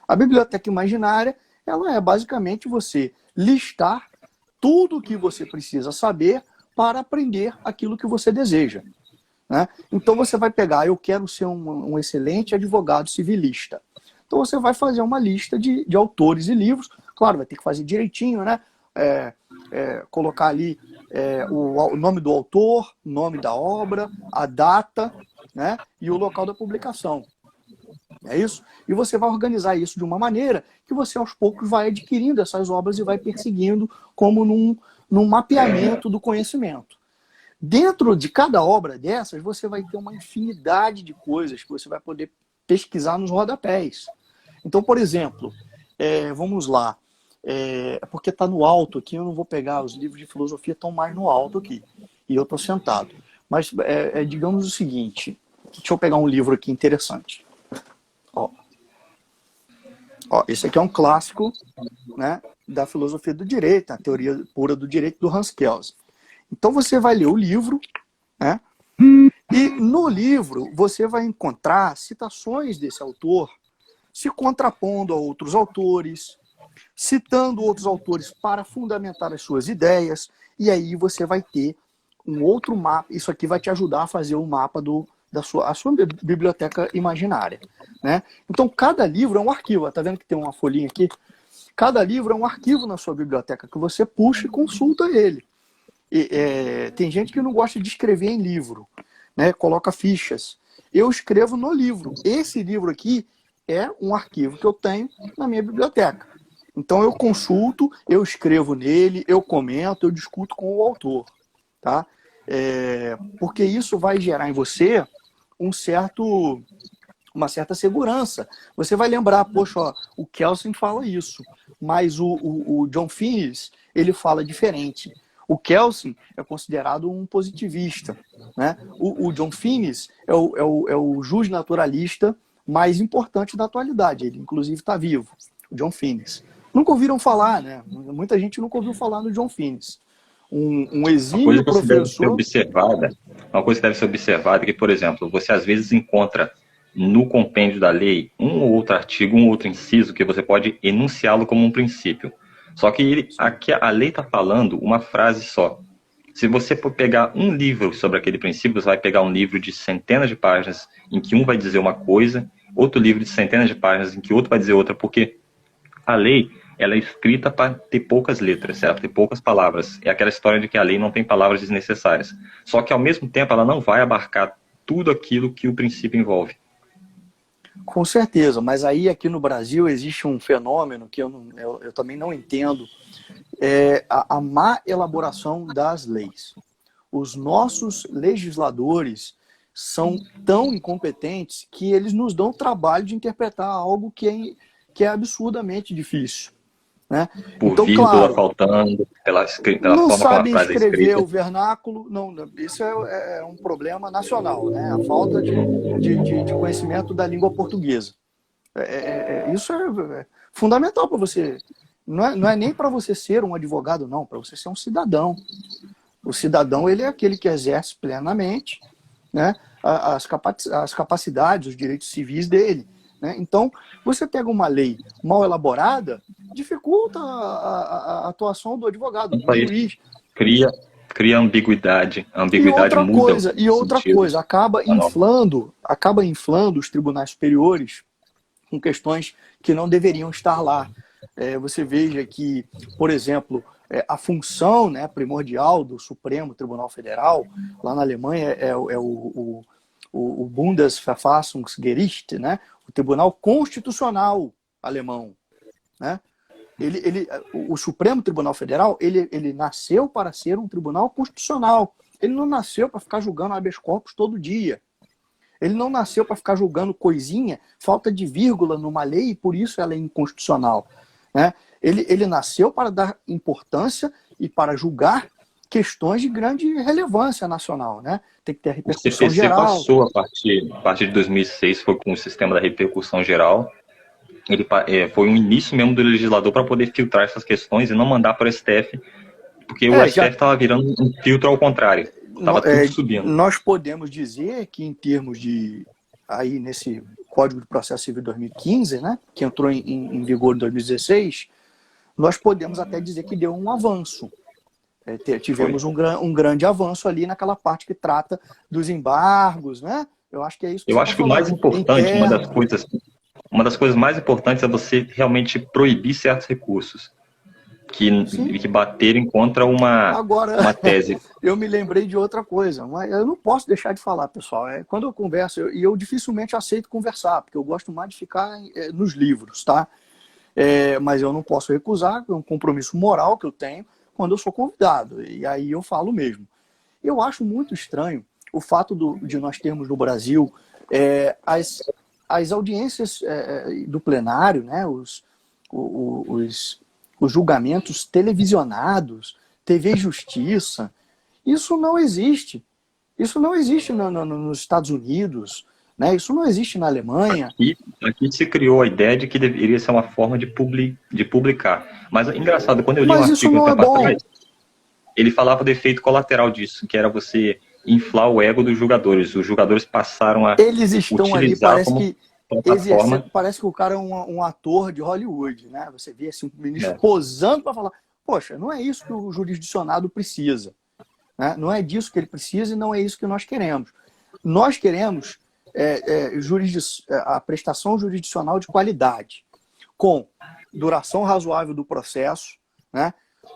A: A biblioteca imaginária, ela é basicamente você listar tudo o que você precisa saber para aprender aquilo que você deseja. Né? Então você vai pegar, eu quero ser um excelente advogado civilista. Então você vai fazer uma lista de autores e livros. Claro, vai ter que fazer direitinho, né? Colocar ali o nome do autor, o nome da obra, a data, né? E o local da publicação. É isso? E você vai organizar isso de uma maneira que você aos poucos vai adquirindo essas obras e vai perseguindo como num mapeamento do conhecimento. Dentro de cada obra dessas, você vai ter uma infinidade de coisas que você vai poder pesquisar nos rodapés. Então, por exemplo, vamos lá, porque está no alto aqui, eu não vou pegar, os livros de filosofia estão mais no alto aqui, e eu estou sentado. Mas digamos o seguinte, deixa eu pegar um livro aqui interessante. Ó. Ó, esse aqui é um clássico, né, da filosofia do direito, a teoria pura do direito do Hans Kelsen. Então você vai ler o livro, né, e no livro você vai encontrar citações desse autor se contrapondo a outros autores, citando outros autores para fundamentar as suas ideias, e aí você vai ter um outro mapa. Isso aqui vai te ajudar a fazer um mapa da sua biblioteca imaginária, né? Então, cada livro é um arquivo. Tá vendo que tem uma folhinha aqui? Cada livro é um arquivo na sua biblioteca que você puxa e consulta ele. Tem gente que não gosta de escrever em livro, né? Coloca fichas. Eu escrevo no livro. Esse livro aqui é um arquivo que eu tenho na minha biblioteca. Então eu consulto, eu escrevo nele, eu comento, eu discuto com o autor, tá? Porque isso vai gerar em você uma certa segurança. Você vai lembrar, poxa, ó, o Kelsen fala isso, mas o John Finnis, ele fala diferente. O Kelsen é considerado um positivista, né? O John Finnis é o justnaturalista mais importante da atualidade. Ele, inclusive, está vivo, o John Finnis. Nunca ouviram falar, né? Muita gente nunca ouviu falar no John Finnis. Um exímio professor...
B: Uma coisa que deve ser observada é que, por exemplo, você às vezes encontra no compêndio da lei um ou outro artigo, um ou outro inciso que você pode enunciá-lo como um princípio. Só que aqui a lei está falando uma frase só. Se você for pegar um livro sobre aquele princípio, você vai pegar um livro de centenas de páginas em que um vai dizer uma coisa, outro livro de centenas de páginas em que outro vai dizer outra, porque a lei, ela é escrita para ter poucas letras, certo? Ter poucas palavras. É aquela história de que a lei não tem palavras desnecessárias. Só que, ao mesmo tempo, ela não vai abarcar tudo aquilo que o princípio envolve.
A: Com certeza, mas aí aqui no Brasil existe um fenômeno que eu também não entendo, a má elaboração das leis. Os nossos legisladores são tão incompetentes que eles nos dão o trabalho de interpretar algo que é absurdamente difícil, né?
B: Por
A: então,
B: vírgula
A: claro,
B: faltando, pela
A: não
B: forma como a
A: sabem
B: frase é
A: escrever
B: escrita.
A: o vernáculo, não, isso é um problema nacional, né? A falta de conhecimento da língua portuguesa. Isso é fundamental para você. Não é nem para você ser um advogado, não, para você ser um cidadão. O cidadão, ele é aquele que exerce plenamente, né, as capacidades, os direitos civis dele, né? Então, você pega uma lei mal elaborada, dificulta a atuação do advogado, do juiz.
B: Cria ambiguidade. A
A: E
B: ambiguidade
A: outra
B: muda
A: coisa,
B: sentido.
A: acaba inflando os tribunais superiores com questões que não deveriam estar lá. Você veja que, por exemplo, a função, né, primordial do Supremo Tribunal Federal, lá na Alemanha, é o Bundesverfassungsgericht, né, o Tribunal Constitucional alemão, né? O Supremo Tribunal Federal, ele nasceu para ser um tribunal constitucional. Ele não nasceu para ficar julgando habeas corpus todo dia. Ele não nasceu para ficar julgando coisinha, falta de vírgula numa lei, e por isso ela é inconstitucional, né? Ele nasceu para dar importância e para julgar questões de grande relevância nacional, né? Tem que ter a repercussão
B: geral. O CPC
A: geral.
B: passou a partir de 2006, foi com o sistema da repercussão geral. Ele foi um início mesmo do legislador para poder filtrar essas questões e não mandar para o STF, porque o STF estava virando um filtro ao contrário. Estava tudo subindo.
A: Nós podemos dizer que, em termos de, aí nesse Código de Processo Civil 2015, né, que entrou em vigor em 2016, nós podemos até dizer que deu um avanço. Tivemos um grande avanço ali naquela parte que trata dos embargos, né? Eu acho que é isso que
B: eu acho que o mais importante, uma das coisas mais importantes é você realmente proibir certos recursos que baterem contra uma tese.
A: Eu me lembrei de outra coisa, mas eu não posso deixar de falar, pessoal. Quando eu converso, eu dificilmente aceito conversar, porque eu gosto mais de ficar nos livros, tá? Mas eu não posso recusar, é um compromisso moral que eu tenho quando eu sou convidado, e aí eu falo mesmo. Eu acho muito estranho o fato de nós termos no Brasil as audiências do plenário, né, os julgamentos televisionados, TV Justiça. Isso não existe. Isso não existe nos Estados Unidos, né? Isso não existe na Alemanha.
B: Aqui se criou a ideia de que deveria ser uma forma de publicar. Mas, engraçado, quando eu li um
A: Mas isso
B: artigo um
A: não é
B: tempo
A: bom.
B: atrás, ele falava do efeito colateral disso, que era você inflar o ego dos jogadores. Os jogadores passaram a
A: Eles estão ali,
B: utilizar como plataforma.
A: parece que o cara é um ator de Hollywood, né? Você vê assim, um ministro
B: É.
A: posando para falar, poxa, não é isso que o jurisdicionado precisa, né? Não é disso que ele precisa e não é isso que nós queremos. Nós queremos a prestação jurisdicional de qualidade, com duração razoável do processo, né?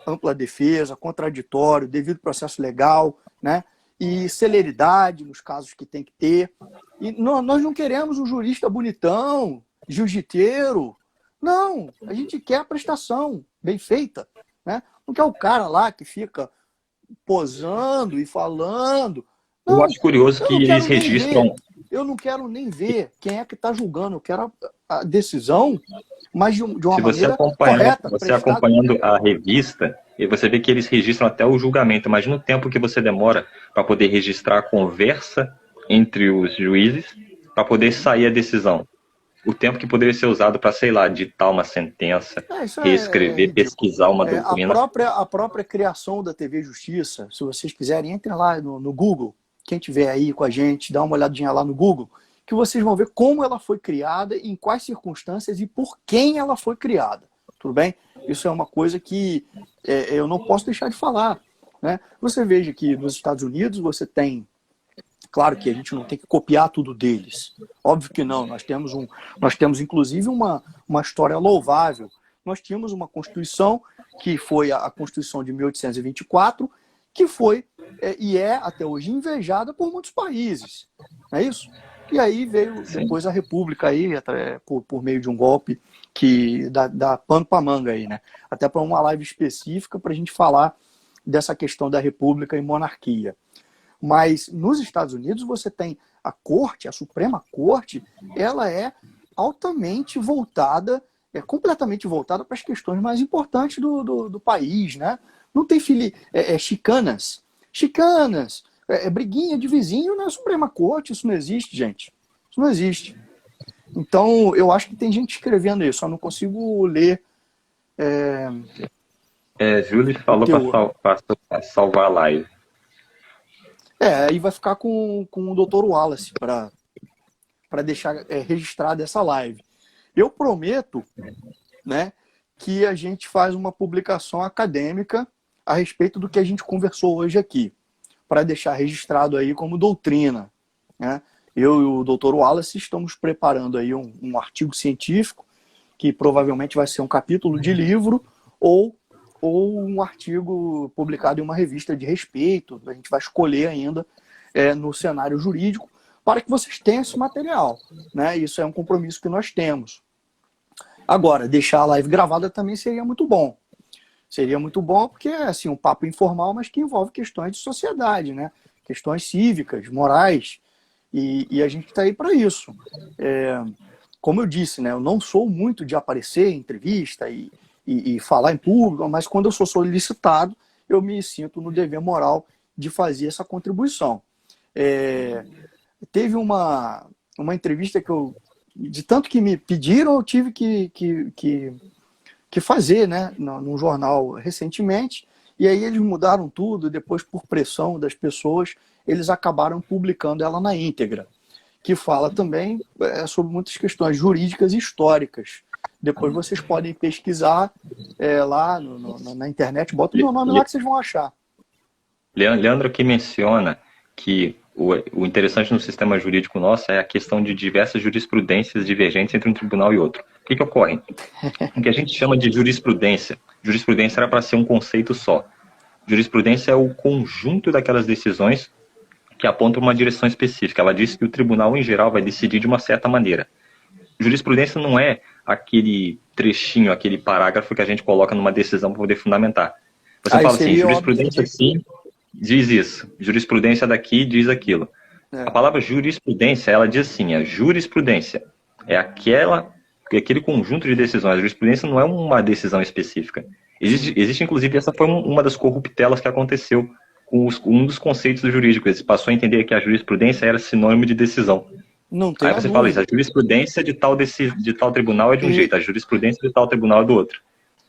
A: Ampla defesa, contraditório, devido processo legal, né? E celeridade nos casos que tem que ter. E nós não queremos um jurista bonitão, jiu-jiteiro. Não, a gente quer a prestação bem feita, né? Não quer o cara lá que fica posando e falando. Não,
B: eu acho curioso que eles registram.
A: Eu não quero nem ver quem é que está julgando. Eu quero a decisão, mas de uma maneira correta.
B: Você acompanhando a revista, e você vê que eles registram até o julgamento. Imagina o tempo que você demora para poder registrar a conversa entre os juízes para poder sair a decisão. O tempo que poderia ser usado para, sei lá, ditar uma sentença, reescrever, pesquisar uma doutrina.
A: A própria criação da TV Justiça, se vocês quiserem, entrem lá no Google. Quem tiver aí com a gente, dá uma olhadinha lá no Google, que vocês vão ver como ela foi criada, em quais circunstâncias e por quem ela foi criada. Tudo bem? Isso é uma coisa que eu não posso deixar de falar, né? Você veja que nos Estados Unidos você tem, claro que a gente não tem que copiar tudo deles, óbvio que não, nós temos inclusive uma história louvável. Nós tínhamos uma Constituição, que foi a Constituição de 1824, que foi e é até hoje invejada por muitos países, não é isso? E aí veio depois a República aí, por meio de um golpe que dá pano para manga aí, né? Até para uma live específica para a gente falar dessa questão da República e monarquia. Mas nos Estados Unidos você tem a Corte, a Suprema Corte, ela é altamente voltada, completamente voltada para as questões mais importantes do país, né? Não tem chicanas, briguinha de vizinho na Suprema Corte, isso não existe, gente. Isso não existe. Então, eu acho que tem gente escrevendo isso, só não consigo ler.
B: Júlio falou para salvar a live.
A: Aí vai ficar com o Dr. Wallace para deixar registrada essa live. Eu prometo, né, que a gente faz uma publicação acadêmica a respeito do que a gente conversou hoje aqui, para deixar registrado aí como doutrina, né? Eu e o Dr. Wallace estamos preparando aí um artigo científico, que provavelmente vai ser um capítulo de livro ou um artigo publicado em uma revista de respeito. A gente vai escolher ainda no cenário jurídico para que vocês tenham esse material, né? Isso é um compromisso que nós temos. Agora, deixar a live gravada também seria muito bom. Seria muito bom porque é assim, um papo informal, mas que envolve questões de sociedade, né? Questões cívicas, morais, e a gente está aí para isso. Como eu disse, né? Eu não sou muito de aparecer em entrevista e falar em público, mas quando eu sou solicitado, eu me sinto no dever moral de fazer essa contribuição. Teve uma entrevista que de tanto que me pediram, eu tive que fazer, né, num jornal recentemente, e aí eles mudaram tudo, depois por pressão das pessoas, eles acabaram publicando ela na íntegra, que fala também sobre muitas questões jurídicas e históricas. Depois vocês podem pesquisar lá na internet, bota o meu nome lá que vocês vão achar.
B: Leandro aqui menciona que o interessante no sistema jurídico nosso é a questão de diversas jurisprudências divergentes entre um tribunal e outro. O que ocorre? O que a gente chama de jurisprudência. Jurisprudência era para ser um conceito só. Jurisprudência é o conjunto daquelas decisões que apontam uma direção específica. Ela diz que o tribunal, em geral, vai decidir de uma certa maneira. Jurisprudência não é aquele trechinho, aquele parágrafo que a gente coloca numa decisão para poder fundamentar. Você fala assim, jurisprudência sim diz isso, jurisprudência daqui diz aquilo. A palavra jurisprudência, ela diz assim, a jurisprudência é aquele conjunto de decisões. A jurisprudência não é uma decisão específica. Existe inclusive, essa foi uma das corruptelas que aconteceu com um dos conceitos do jurídico. Ele passou a entender que a jurisprudência era sinônimo de decisão.
A: Não tem
B: Aí
A: a
B: você fala isso, a
A: dúvida.
B: jurisprudência de tal tribunal é de um jeito, a jurisprudência de tal tribunal é do outro.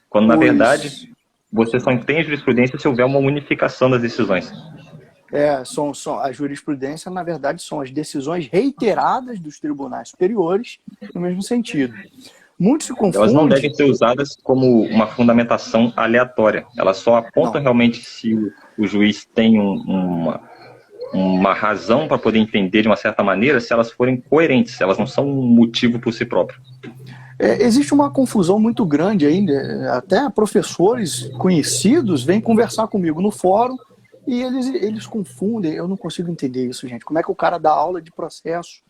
B: Quando, na verdade,
A: Os,
B: você só tem a jurisprudência se houver uma unificação das decisões.
A: a jurisprudência, na verdade, são as decisões reiteradas dos tribunais superiores no mesmo sentido. Muito se
B: Elas não
A: confunde.
B: devem ser usadas como uma fundamentação aleatória. Elas só apontam
A: Não.
B: realmente se o juiz tem uma razão para poder entender de uma certa maneira, se elas forem coerentes, elas não são um motivo por si próprio.
A: Existe uma confusão muito grande ainda. Até professores conhecidos vêm conversar comigo no fórum e eles confundem. Eu não consigo entender isso, gente. Como é que o cara dá aula de processo,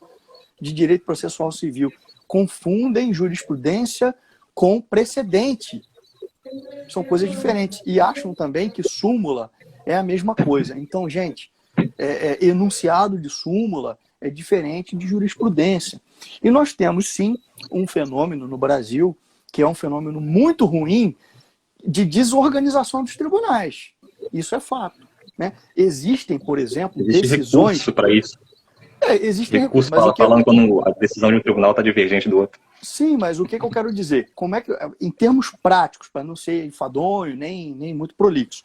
A: de direito processual civil? Confundem jurisprudência com precedente. São coisas diferentes. E acham também que súmula é a mesma coisa. Então, gente, enunciado de súmula é diferente de jurisprudência. E nós temos, sim, um fenômeno no Brasil, que é um fenômeno muito ruim, de desorganização dos tribunais. Isso é fato. Né? Existem, por exemplo,
B: Existe
A: decisões...
B: recurso para isso.
A: Existem recursos,
B: Recurso
A: mas o que...
B: falando quando a decisão de um tribunal está divergente do outro.
A: Sim, mas o que eu quero dizer? Como é que, em termos práticos, para não ser enfadonho, nem muito prolixo,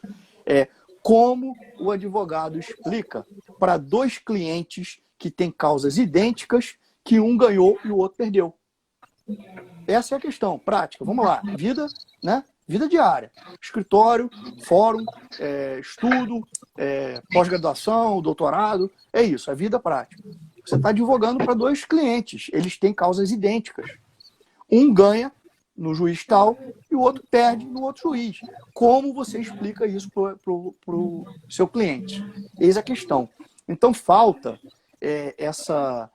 A: como o advogado explica para dois clientes que têm causas idênticas que um ganhou e o outro perdeu. Essa é a questão prática. Vamos lá. Vida, né? Vida diária. Escritório, fórum, estudo, pós-graduação, doutorado. É isso, a vida prática. Você está advogando para dois clientes. Eles têm causas idênticas. Um ganha no juiz tal e o outro perde no outro juiz. Como você explica isso para o seu cliente? Eis a questão. Então, falta essa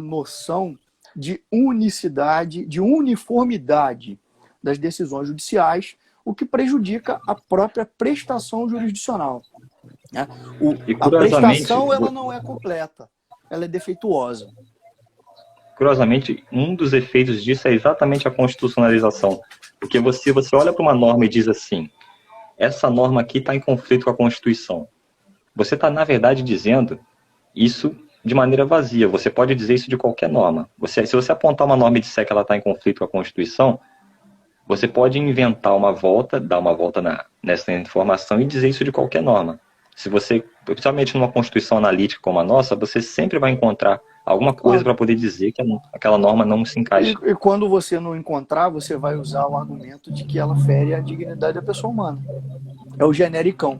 A: noção de unicidade, de uniformidade das decisões judiciais, o que prejudica a própria prestação jurisdicional. Né? A prestação ela não é completa, ela é defeituosa.
B: Curiosamente, um dos efeitos disso é exatamente a constitucionalização. Porque você olha para uma norma e diz assim, essa norma aqui está em conflito com a Constituição. Você está, na verdade, dizendo isso de maneira vazia. Você pode dizer isso de qualquer norma. Se você apontar uma norma e disser que ela está em conflito com a Constituição, você pode inventar uma volta, dar uma volta nessa informação e dizer isso de qualquer norma. Se você, principalmente numa Constituição analítica como a nossa, você sempre vai encontrar alguma coisa para poder dizer que aquela norma não se encaixa.
A: E quando você não encontrar, você vai usar o argumento de que ela fere a dignidade da pessoa humana. É o genericão.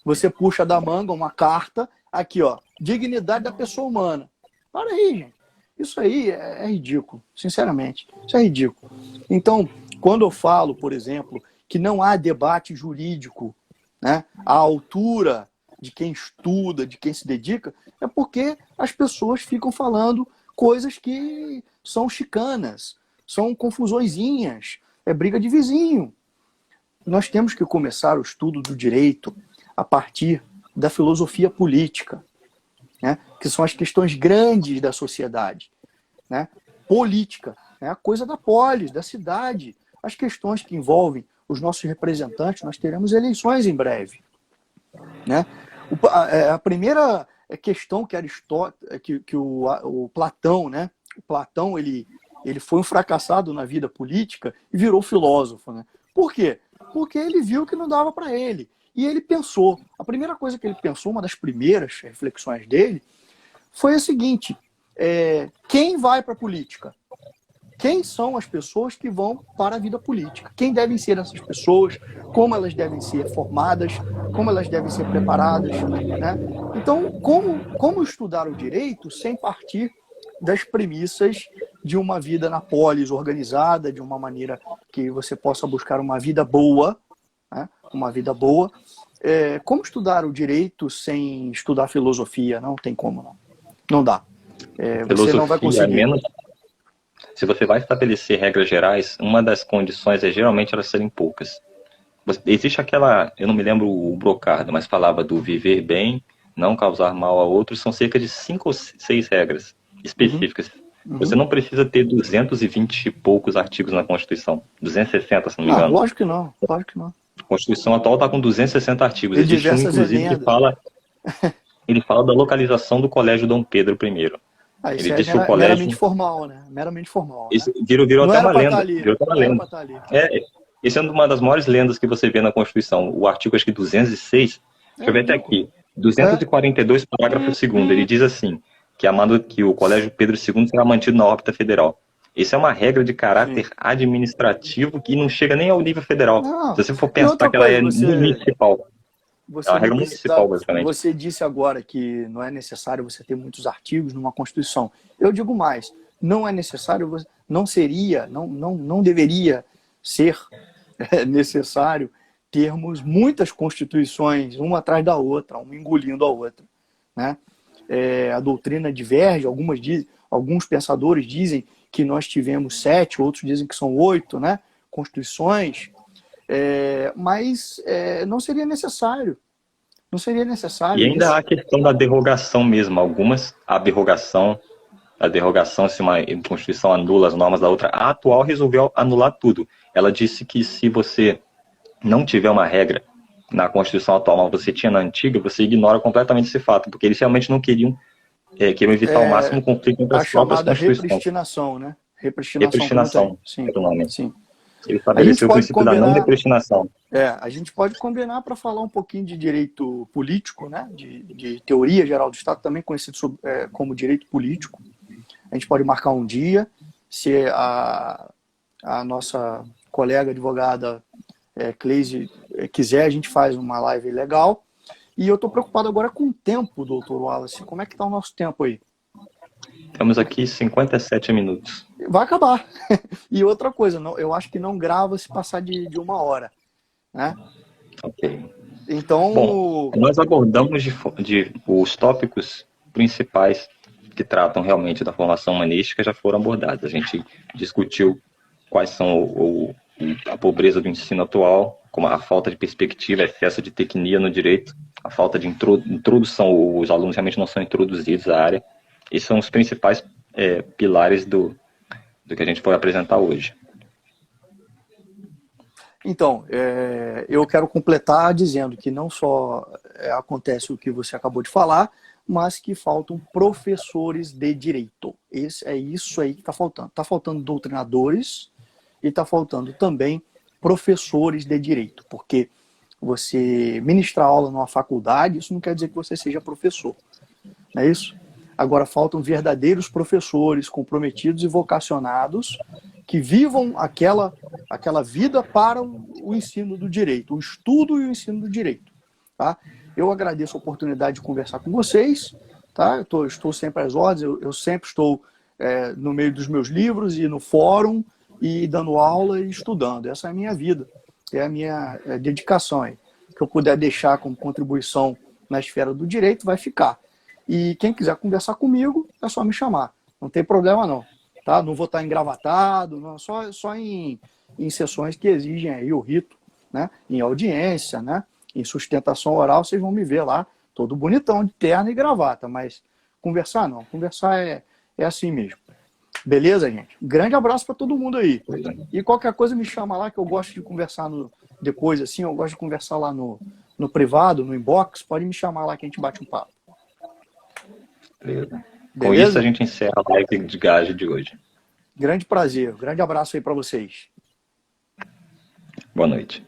A: Você puxa da manga uma carta, aqui ó, dignidade da pessoa humana. Para aí, gente. Isso aí é ridículo, sinceramente. Isso é ridículo. Então, quando eu falo, por exemplo, que não há debate jurídico, né, à altura de quem estuda, de quem se dedica, é porque as pessoas ficam falando coisas que são chicanas, são confusõezinhas, é briga de vizinho. Nós temos que começar o estudo do direito a partir da filosofia política, né, que são as questões grandes da sociedade. Né, política, né, a coisa da polis, da cidade, as questões que envolvem os nossos representantes, nós teremos eleições em breve. Né? A primeira questão que o Platão, né? O Platão ele foi um fracassado na vida política e virou filósofo. Né? Por quê? Porque ele viu que não dava para ele. E ele pensou. A primeira coisa que ele pensou, uma das primeiras reflexões dele, foi a seguinte: quem vai para a política? Quem são as pessoas que vão para a vida política? Quem devem ser essas pessoas? Como elas devem ser formadas? Como elas devem ser preparadas? Né? Então, como estudar o direito sem partir das premissas de uma vida na polis organizada, de uma maneira que você possa buscar uma vida boa, né? Uma vida boa. Como estudar o direito sem estudar filosofia? Não tem como, não. Não dá. Você não vai conseguir.
B: Se você vai estabelecer regras gerais, uma das condições é geralmente elas serem poucas. Existe aquela, eu não me lembro o Brocardo, mas falava do viver bem, não causar mal a outros, são cerca de 5 ou 6 regras específicas. Uhum. Você não precisa ter 220 e poucos artigos na Constituição, 260 se não me engano.
A: Lógico que não, lógico que não.
B: A Constituição atual está com 260 artigos. Existe um, inclusive,
A: emendas.
B: ele fala da localização do Colégio Dom Pedro I.
A: Isso
B: Ele
A: é
B: disse que o
A: meramente
B: colégio...
A: formal, né? Meramente formal, né?
B: Isso virou
A: Não
B: até
A: era
B: uma
A: para estar
B: lenda.
A: ali.
B: Virou até uma
A: Não era
B: lenda.
A: para estar ali.
B: Esse é uma das maiores lendas que você vê na Constituição. O artigo, acho que 206, deixa eu ver até
A: Ridículo.
B: aqui, 242, parágrafo 2º, ele diz assim, que o Colégio Pedro II será mantido na órbita federal. Isso é uma regra de
A: Sim.
B: caráter administrativo que não chega nem ao nível federal.
A: Não.
B: Se você for
A: E
B: pensar
A: outra
B: que ela
A: coisa,
B: é municipal, é
A: você
B: uma
A: não
B: regra
A: precisa.
B: municipal, basicamente.
A: Você disse agora que não é necessário você ter muitos artigos numa Constituição. Eu digo mais, não é necessário, não seria, não deveria ser necessário termos muitas constituições, uma atrás da outra, uma engolindo a outra, né? A doutrina diverge, alguns pensadores dizem que nós tivemos 7, outros dizem que são 8, né? Constituições, mas não seria necessário. Não seria necessário
B: E ainda há
A: isso.
B: a questão da derrogação mesmo. Algumas, a derrogação, se uma Constituição anula as normas da outra, a atual resolveu anular tudo. Ela disse que se você não tiver uma regra na Constituição atual, mas você tinha na antiga, você ignora completamente esse fato, porque eles realmente não queriam evitar ao máximo o conflito entre
A: A
B: as próprias
A: chamada
B: Constituições.
A: repristinação, né? Repristinação que não tem.
B: Repristinação,
A: Sim,
B: era o nome.
A: sim.
B: Ele
A: A gente
B: estabeleceu o
A: pode
B: princípio da não
A: combinar,
B: repristinação.
A: a gente pode combinar para falar um pouquinho de direito político, né? De teoria geral do Estado, também conhecido como direito político. A gente pode marcar um dia, se a nossa colega advogada Cleise quiser, a gente faz uma live legal. E eu estou preocupado agora com o tempo, doutor Wallace. Como é que está o nosso tempo aí?
B: Temos aqui 57 minutos.
A: Vai acabar. E outra coisa, eu acho que não grava se passar de 1 hora. Né?
B: Ok.
A: Então...
B: Bom, nós abordamos os tópicos principais que tratam realmente da formação humanística já foram abordados. A gente discutiu quais são a pobreza do ensino atual, como a falta de perspectiva, excesso de tecnia no direito, a falta de introdução, os alunos realmente não são introduzidos à área. Esses são os principais pilares do que a gente foi apresentar hoje.
A: Então, eu quero completar dizendo que não só acontece o que você acabou de falar, mas que faltam professores de direito. É isso aí que está faltando. Está faltando doutrinadores e está faltando também professores de direito, porque você ministrar aula numa faculdade, isso não quer dizer que você seja professor. Não é isso? Agora, faltam verdadeiros professores comprometidos e vocacionados que vivam aquela vida para o ensino do direito, o estudo e o ensino do direito. Tá? Eu agradeço a oportunidade de conversar com vocês. Tá? Estou sempre às ordens, eu sempre estou no meio dos meus livros e no fórum, e dando aula e estudando. Essa é a minha vida, é a minha dedicação aí. O que eu puder deixar como contribuição na esfera do direito vai ficar. E quem quiser conversar comigo, é só me chamar. Não tem problema não. Tá? Não vou estar engravatado, não, só em sessões que exigem aí o rito, né? Em audiência, né? Em sustentação oral, vocês vão me ver lá, todo bonitão, de terno e gravata, mas conversar não. Conversar é assim mesmo. Beleza, gente? Grande abraço para todo mundo aí. E qualquer coisa me chama lá, que eu gosto de conversar depois, assim, eu gosto de conversar lá no privado, no inbox, pode me chamar lá que a gente bate um papo.
B: Beleza. Com
A: Beleza?
B: isso, a gente encerra a live de GAGE de hoje.
A: Grande prazer. Grande abraço aí para vocês.
B: Boa noite.